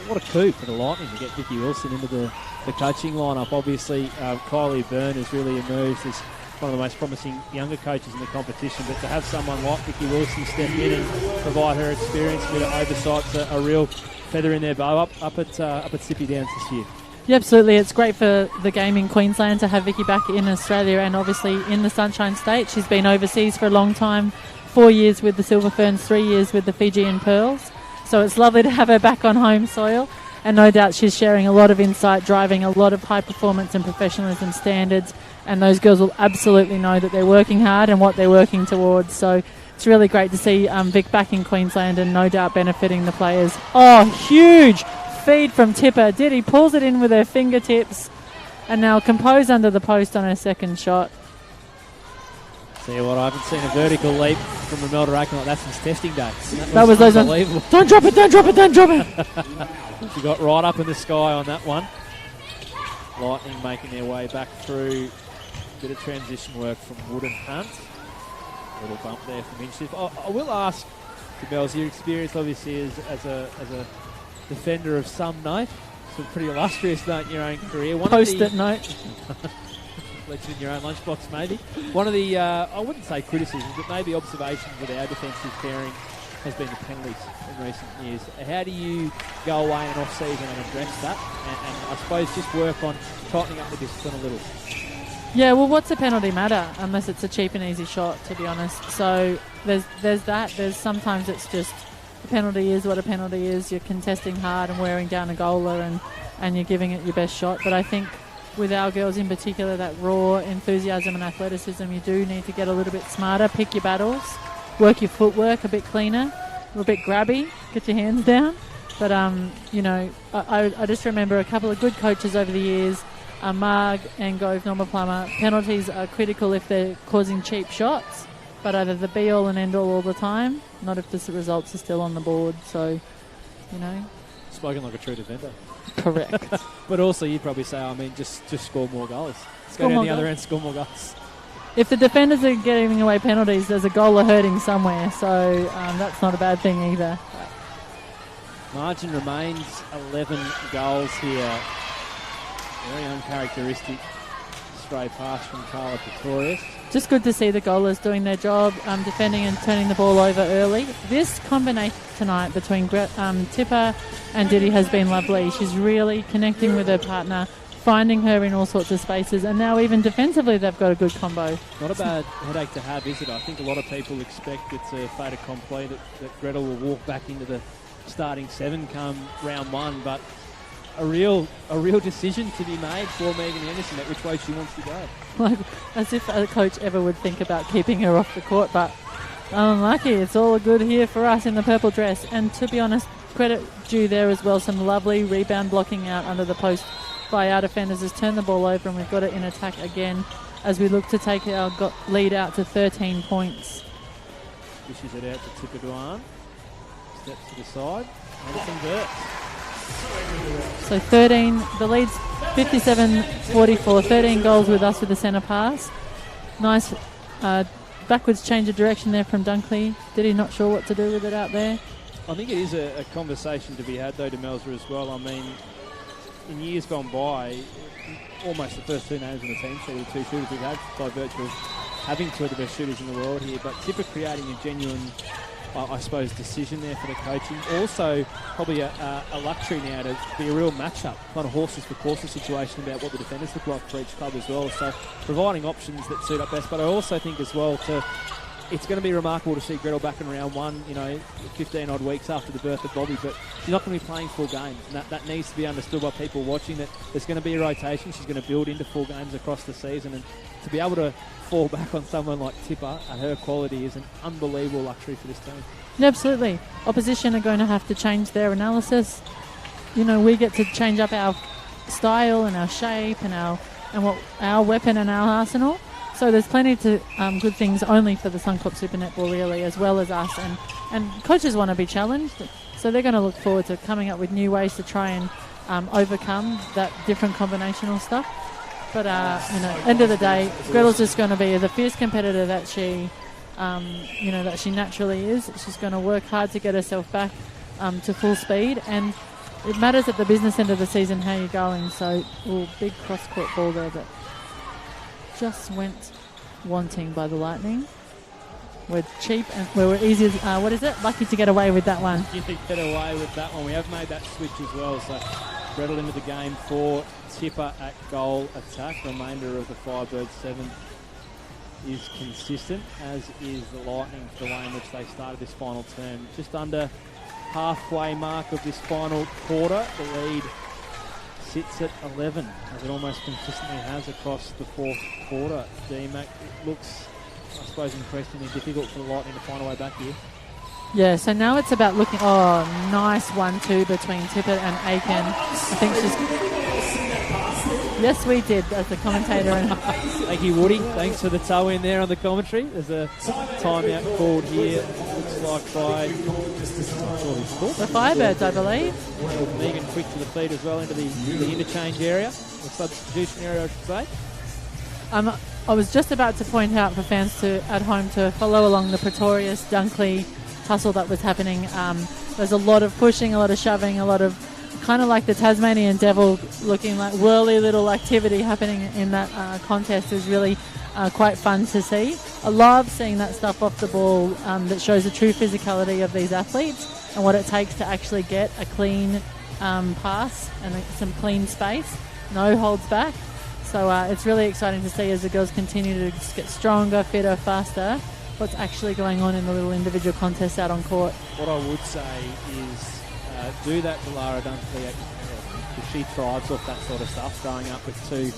what a coup for the Lightning to get Vicky Wilson into the coaching lineup. Obviously, Kylie Byrne has really emerged as one of the most promising younger coaches in the competition, but to have someone like Vicky Wilson step in and provide her experience with oversight's a real feather in their bow up at Sippy Downs this year. Yeah, absolutely. It's great for the game in Queensland to have Vicky back in Australia and obviously in the Sunshine State. She's been overseas for a long time, 4 years with the Silver Ferns, 3 years with the Fijian Pearls. So it's lovely to have her back on home soil. And no doubt she's sharing a lot of insight, driving a lot of high performance and professionalism standards. And those girls will absolutely know that they're working hard and what they're working towards. So it's really great to see Vic back in Queensland and no doubt benefiting the players. Oh, huge feed from Tipper. Diddy pulls it in with her fingertips and now compose under the post on her second shot. See what, I haven't seen a vertical leap from Romelda Aiken like that since testing day. That was those unbelievable. Don't drop it, don't drop it, don't drop it. She got right up in the sky on that one. Lightning making their way back through Bit of transition work from Wood and Hunt. A little bump there from Inchliff. I will ask, Bells, your experience obviously is as a defender of some note. It's a pretty illustrious note in your own career. Post-it note. Left it in your own lunchbox, maybe. One of the, I wouldn't say criticisms, but maybe observations of our defensive pairing has been the penalties in recent years. How do you go away in an off-season and address that? And I suppose just work on tightening up the discipline a little. Yeah, well, what's a penalty matter unless it's a cheap and easy shot, to be honest? So there's that. There's sometimes it's just a penalty is what a penalty is. You're contesting hard and wearing down a goaler and you're giving it your best shot. But I think with our girls in particular, that raw enthusiasm and athleticism, you do need to get a little bit smarter, pick your battles, work your footwork a bit cleaner, a bit grabby, get your hands down. But, I just remember a couple of good coaches over the years, Marg and Gove Norma Plummer. Penalties are critical if they're causing cheap shots, but either the be-all and end-all all the time, not if the results are still on the board. So, Spoken like a true defender. Correct. But also you'd probably say, just score more goals. Score Go down more the other goals. end, score more goals. If the defenders are giving away penalties, there's a goaler hurting somewhere, so that's not a bad thing either. Margin remains 11 goals here. Very uncharacteristic stray pass from Carla Pretorius. Just good to see the goalers doing their job, defending and turning the ball over early. This combination tonight between Tipper and Diddy has been lovely. She's really connecting with her partner, finding her in all sorts of spaces, and now even defensively they've got a good combo. Not a bad headache to have, is it? I think a lot of people expect it's a fait accompli that Gretel will walk back into the starting 7 come round 1, but a real decision to be made for Megan Anderson at which way she wants to go. Like, as if a coach ever would think about keeping her off the court, but unlucky. It's all good here for us in the purple dress. And to be honest, credit due there as well. Some lovely rebound blocking out under the post by our defenders has turned the ball over, and we've got it in attack again as we look to take our lead out to 13 points. Dishes it out to Tipper Duan. Steps to the side. Anderson Burt. So 13, the lead's 57-44, 13 goals with us with the centre pass. Nice backwards change of direction there from Dunkley. Did he not sure what to do with it out there? I think it is a conversation to be had, though, to Melzer as well. I mean, in years gone by, almost the first 2 names on the team sheet, the 2 shooters we've had by virtue of having 2 of the best shooters in the world here. But Tipper creating a genuine, I suppose, decision there for the coaching. Also, probably a luxury now to be a real matchup, kind of horses for courses situation about what the defenders look like for each club as well. So providing options that suit up best. But I also think as well it's going to be remarkable to see Gretel back in round 1, 15 odd weeks after the birth of Bobby, but she's not going to be playing full games, and that needs to be understood by people watching, that there's going to be a rotation. She's going to build into full games across the season, and to be able to fall back on someone like Tipper at her quality is an unbelievable luxury for this team. Yeah, absolutely. Opposition are going to have to change their analysis. We get to change up our style and our shape and what our weapon and our arsenal. So there's plenty to good things only for the Suncorp Super Netball, really, as well as us. And coaches want to be challenged, so they're going to look forward to coming up with new ways to try and overcome that different combinational stuff. But, end of the day, Gretel's just going to be the fierce competitor that she naturally is. She's going to work hard to get herself back to full speed. And it matters at the business end of the season how you're going. So, big cross-court ball there that just went wanting by the Lightning. We're cheap and we're easy. Lucky to get away with that one. You get away with that one. We have made that switch as well. So Gretel into the game for Tipper at goal attack. Remainder of the Firebirds 7 is consistent, as is the Lightning for the way in which they started this final term. Just under halfway mark of this final quarter. The lead sits at 11, as it almost consistently has across the fourth quarter. D-Mac, it looks, I suppose, increasingly difficult for the Lightning to find a way back here. Yeah, so now it's about looking... Oh, nice 1-2 between Tippett and Aiken. I think she's... Yes, we did, as the commentator. Thank you, Woody. Thanks for the toe in there on the commentary. There's a timeout called here. Looks like by... The Firebirds, I believe. Megan quick to the feet as well into the interchange area, or substitution area, I should say. I was just about to point out for fans at home to follow along the Pretorius Dunkley tussle that was happening. There's a lot of pushing, a lot of shoving, a lot of kind of like the Tasmanian Devil looking like whirly little activity happening in that contest. Is really quite fun to see. I love seeing that stuff off the ball that shows the true physicality of these athletes and what it takes to actually get a clean pass and some clean space, no holds back. So it's really exciting to see as the girls continue to just get stronger, fitter, faster, what's actually going on in the little individual contests out on court. What I would say is do that to Lara Dunkley, because she thrives off that sort of stuff, growing up with two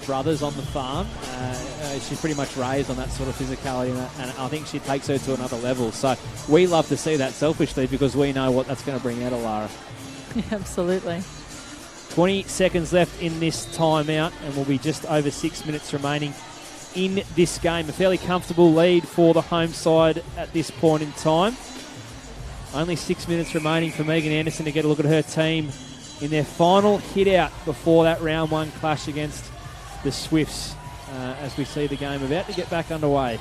brothers on the farm. She's pretty much raised on that sort of physicality, and I think she takes her to another level. So we love to see that selfishly because we know what that's going to bring out of Lara. Yeah, absolutely. 20 seconds left in this timeout, and we'll be just over 6 minutes remaining in this game. A fairly comfortable lead for the home side at this point in time. Only 6 minutes remaining for Megan Anderson to get a look at her team in their final hit out before that round one clash against the Swifts, as we see the game about to get back underway.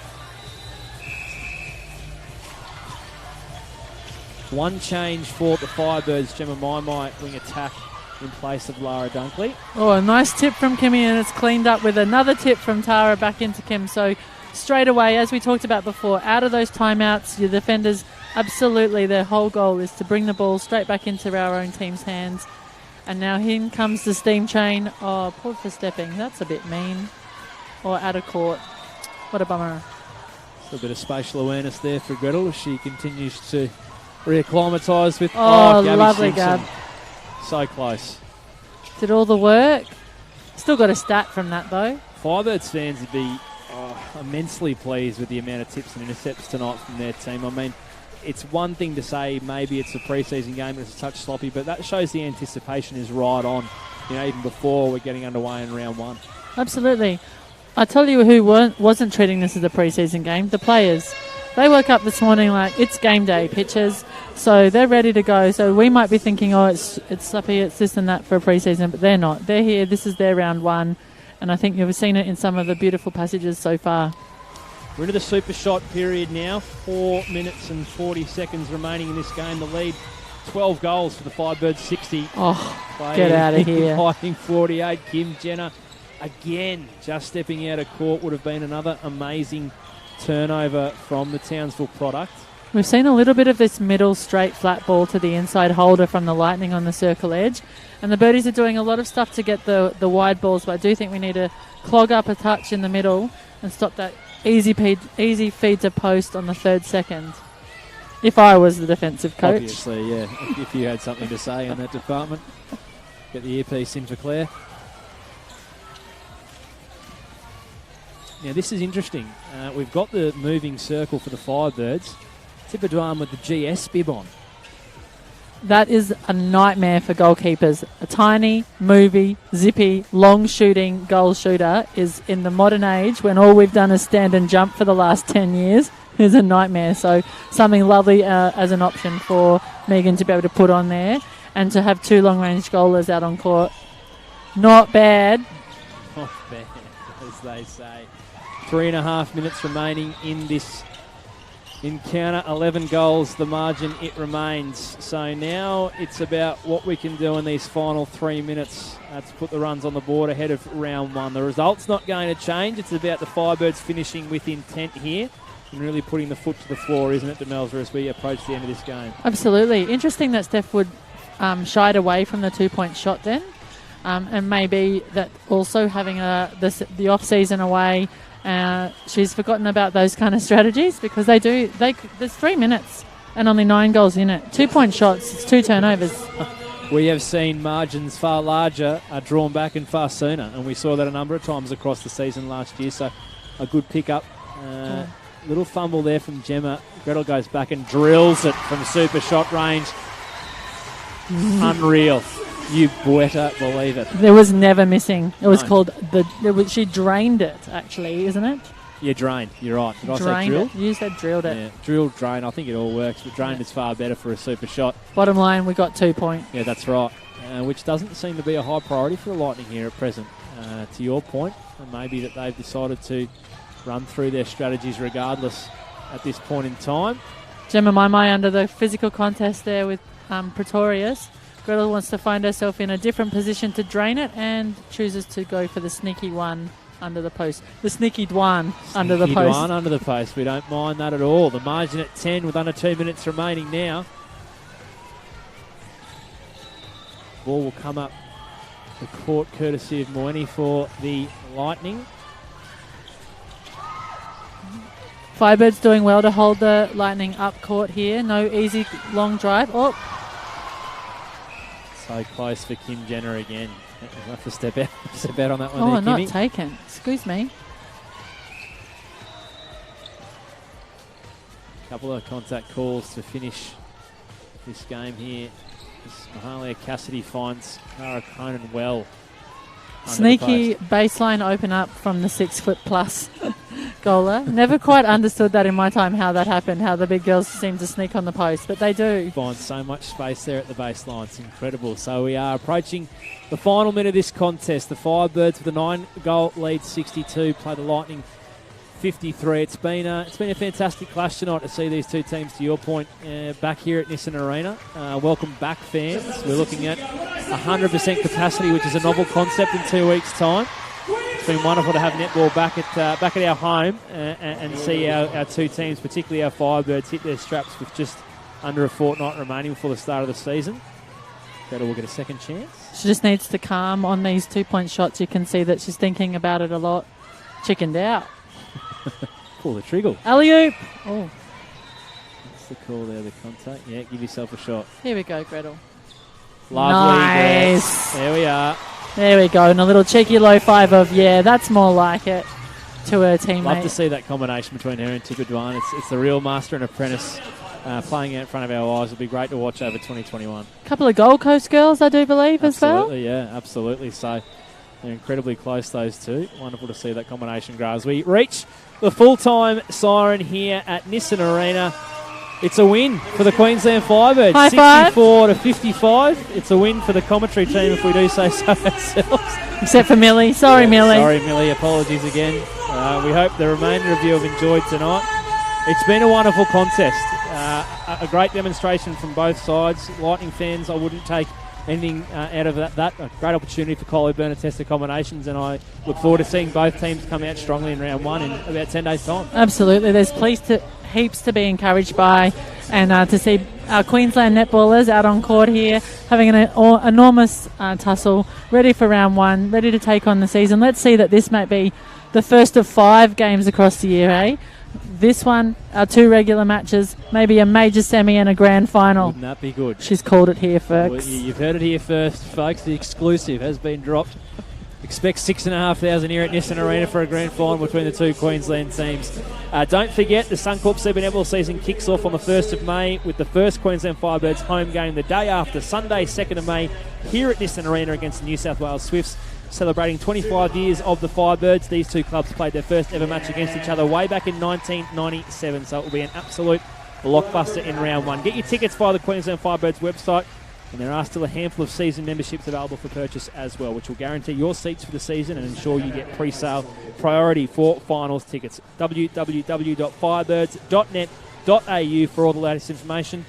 One change for the Firebirds. Gemma Maimai wing attack in place of Lara Dunkley. Oh, a nice tip from Kimmy, and it's cleaned up with another tip from Tara back into Kim. So straight away, as we talked about before, out of those timeouts, your defenders, absolutely, their whole goal is to bring the ball straight back into our own team's hands. And now in comes the steam chain. Oh, pulled for stepping. That's a bit mean. Or out of court. What a bummer. A bit of spatial awareness there for Gretel as she continues to reacclimatise with... Gabby lovely, Simpson. Gab. So close. Did all the work. Still got a stat from that, though. Firebirds fans would be immensely pleased with the amount of tips and intercepts tonight from their team. I mean, it's one thing to say maybe it's a pre-season game and it's a touch sloppy, but that shows the anticipation is right on, even before we're getting underway in round one. Absolutely. I tell you who wasn't treating this as a pre-season game, the players. They woke up this morning like, it's game day, pitches, so they're ready to go. So we might be thinking, it's sloppy, it's this and that for a pre-season, but they're not. They're here, this is their round one, and I think you've seen it in some of the beautiful passages so far. We're into the super shot period now. 4 minutes and 40 seconds remaining in this game. The lead, 12 goals for the Firebirds, 60. Oh, get out of here. Fighting 48. Kim Jenner, again, just stepping out of court, would have been another amazing turnover from the Townsville product. We've seen a little bit of this middle straight flat ball to the inside holder from the Lightning on the circle edge. And the Birdies are doing a lot of stuff to get the wide balls, but I do think we need to clog up a touch in the middle and stop that easy feed to post on the third second. If I was the defensive coach. Obviously, yeah. If you had something to say on that department. Get the earpiece in for Claire. Now, this is interesting. We've got the moving circle for the Firebirds. Tipperduan with the GS bib on. That is a nightmare for goalkeepers. A tiny, movie, zippy, long-shooting goal shooter is in the modern age when all we've done is stand and jump for the last 10 years. Is a nightmare. So something lovely as an option for Megan to be able to put on there and to have two long-range goalers out on court. Not bad. Not bad, as they say. 3.5 minutes remaining in this encounter. 11 goals, the margin, it remains. So now it's about what we can do in these final 3 minutes to put the runs on the board ahead of round one. The result's not going to change. It's about the Firebirds finishing with intent here and really putting the foot to the floor, isn't it, Demelza, as we approach the end of this game? Absolutely. Interesting that Steph Wood shied away from the 2-point shot then. And maybe that also having the off-season away, she's forgotten about those kind of strategies because there's 3 minutes and only 9 goals in it. 2-point shots, it's 2 turnovers. We have seen margins far larger drawn back and far sooner, and we saw that a number of times across the season last year, so a good pickup. Little fumble there from Gemma. Gretel goes back and drills it from super shot range. Unreal. You better believe it. There was never missing. It was called she drained it, actually, isn't it? Yeah, drained. You're right. Did I say drilled? drilled? You said drilled it. Yeah, drilled, drain. I think it all works, but drained is far better for a super shot. Bottom line, we got 2 points. Yeah, that's right. Which doesn't seem to be a high priority for the Lightning here at present. to your point, and maybe that they've decided to run through their strategies regardless at this point in time. Gemma Maimai under the physical contest there with Pretorius. Gretel wants to find herself in a different position to drain it and chooses to go for the sneaky one under the post. The sneaky Dwan under the post. Dwan under the post. We don't mind that at all. The margin at 10 with under 2 minutes remaining now. Ball will come up the court courtesy of Moeni for the Lightning. Firebirds doing well to hold the Lightning up court here. No easy long drive. Oh, so close for Kim Jenner again. We'll have to step out on that one. Oh, there, not Kimmy. taken. Excuse me. Couple of contact calls to finish this game here. Mahalia Cassidy finds Cara Cronin well. Sneaky baseline open up from the 6 foot plus goaler. Never quite understood that in my time, how that happened, how the big girls seem to sneak on the post, but they do. Find so much space there at the baseline. It's incredible. So we are approaching the final minute of this contest. The Firebirds with a 9-goal lead, 62, play the Lightning 53. It's been a fantastic clash tonight to see these two teams, to your point, back here at Nissan Arena. Welcome back, fans. We're looking at 100% capacity, which is a novel concept in 2 weeks' time. It's been wonderful to have netball back at our home and see our two teams, particularly our Firebirds, hit their straps with just under a fortnight remaining before the start of the season. Gretel will get a second chance. She just needs to calm on these 2-point shots. You can see that she's thinking about it a lot. Chickened out. Pull the trigger. Alley-oop. Oh, What's the call there, the contact? Yeah, give yourself a shot. here we go, Gretel. Lovely. Nice. There we are. There we go. And a little cheeky low five of, yeah, that's more like it, to her teammate. Love to see that combination between her and Tipper Dwan. It's the real master and apprentice playing out in front of our eyes. It'll be great to watch over 2021. A couple of Gold Coast girls, I do believe, as well. Absolutely, yeah, absolutely. So they're incredibly close, those two. Wonderful to see that combination grow as we reach the full-time siren here at Nissan Arena. It's a win for the Queensland Firebirds. High five. 64 to 55. It's a win for the commentary team, if we do say so ourselves. Except for Millie. Sorry, Millie. Sorry, Millie. Apologies again. We hope the remainder of you have enjoyed tonight. It's been a wonderful contest. A great demonstration from both sides. Lightning fans, I wouldn't take anything out of that. A great opportunity for Collie Burner tester combinations, and I look forward to seeing both teams come out strongly in round one in about 10 days' time. Absolutely. There's heaps to be encouraged by, and to see our Queensland netballers out on court here having an enormous tussle, ready for round one, ready to take on the season. Let's see that this might be the first of 5 games across the year, eh? This one, our 2 regular matches, maybe a major semi and a grand final. Wouldn't that be good? She's called it here, folks. Well, you've heard it here first, folks. The exclusive has been dropped. Expect 6,500 here at Nissan Arena for a grand final between the two Queensland teams. Don't forget, the Suncorp Super Netball season kicks off on the 1st of May with the first Queensland Firebirds home game the day after, Sunday, 2nd of May, here at Nissan Arena against the New South Wales Swifts. Celebrating 25 years of the Firebirds. These two clubs played their first ever match against each other way back in 1997, so it will be an absolute blockbuster in round one. Get your tickets via the Queensland Firebirds website, and there are still a handful of season memberships available for purchase as well, which will guarantee your seats for the season and ensure you get pre-sale priority for finals tickets. www.firebirds.net.au for all the latest information.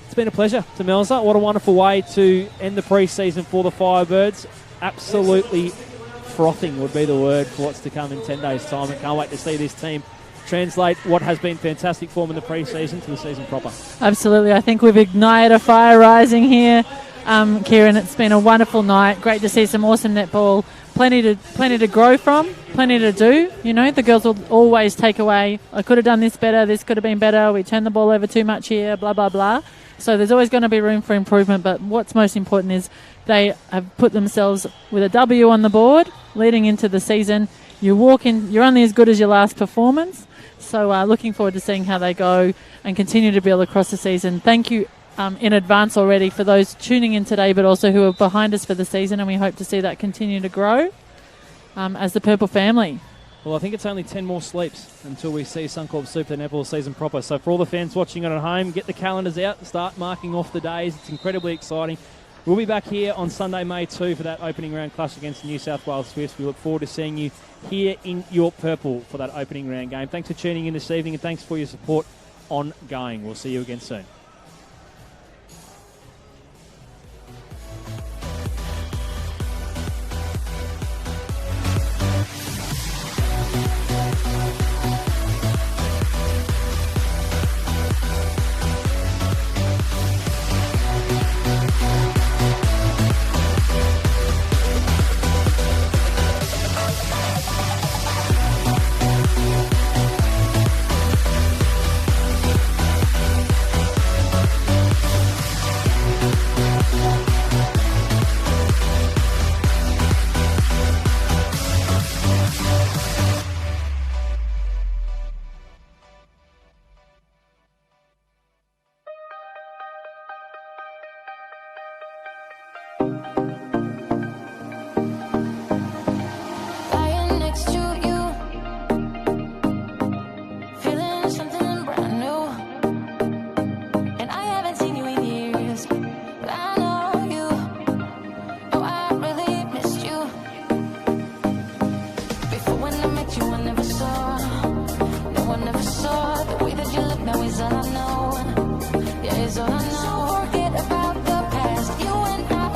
It's been a pleasure to Melza. What a wonderful way to end the pre-season for the Firebirds. Absolutely frothing would be the word for what's to come in 10 days' time. I can't wait to see this team translate what has been fantastic form in the pre-season to the season proper. Absolutely. I think we've ignited a fire rising here. Kieran, it's been a wonderful night. Great to see some awesome netball. Plenty to grow from, plenty to do. You know, the girls will always take away, I could have done this better, this could have been better, we turned the ball over too much here, blah, blah, blah. So there's always going to be room for improvement, but what's most important is they have put themselves with a W on the board leading into the season. You walk in, you're only as good as your last performance. So looking forward to seeing how they go and continue to build across the season. Thank you in advance already for those tuning in today, but also who are behind us for the season, and we hope to see that continue to grow as the Purple family. Well, I think it's only 10 more sleeps until we see Suncorp Super Netball season proper. So for all the fans watching it at home, get the calendars out, start marking off the days. It's incredibly exciting. We'll be back here on Sunday, May 2 for that opening round clash against the New South Wales Swifts. We look forward to seeing you here in your purple for that opening round game. Thanks for tuning in this evening and thanks for your support ongoing. We'll see you again soon.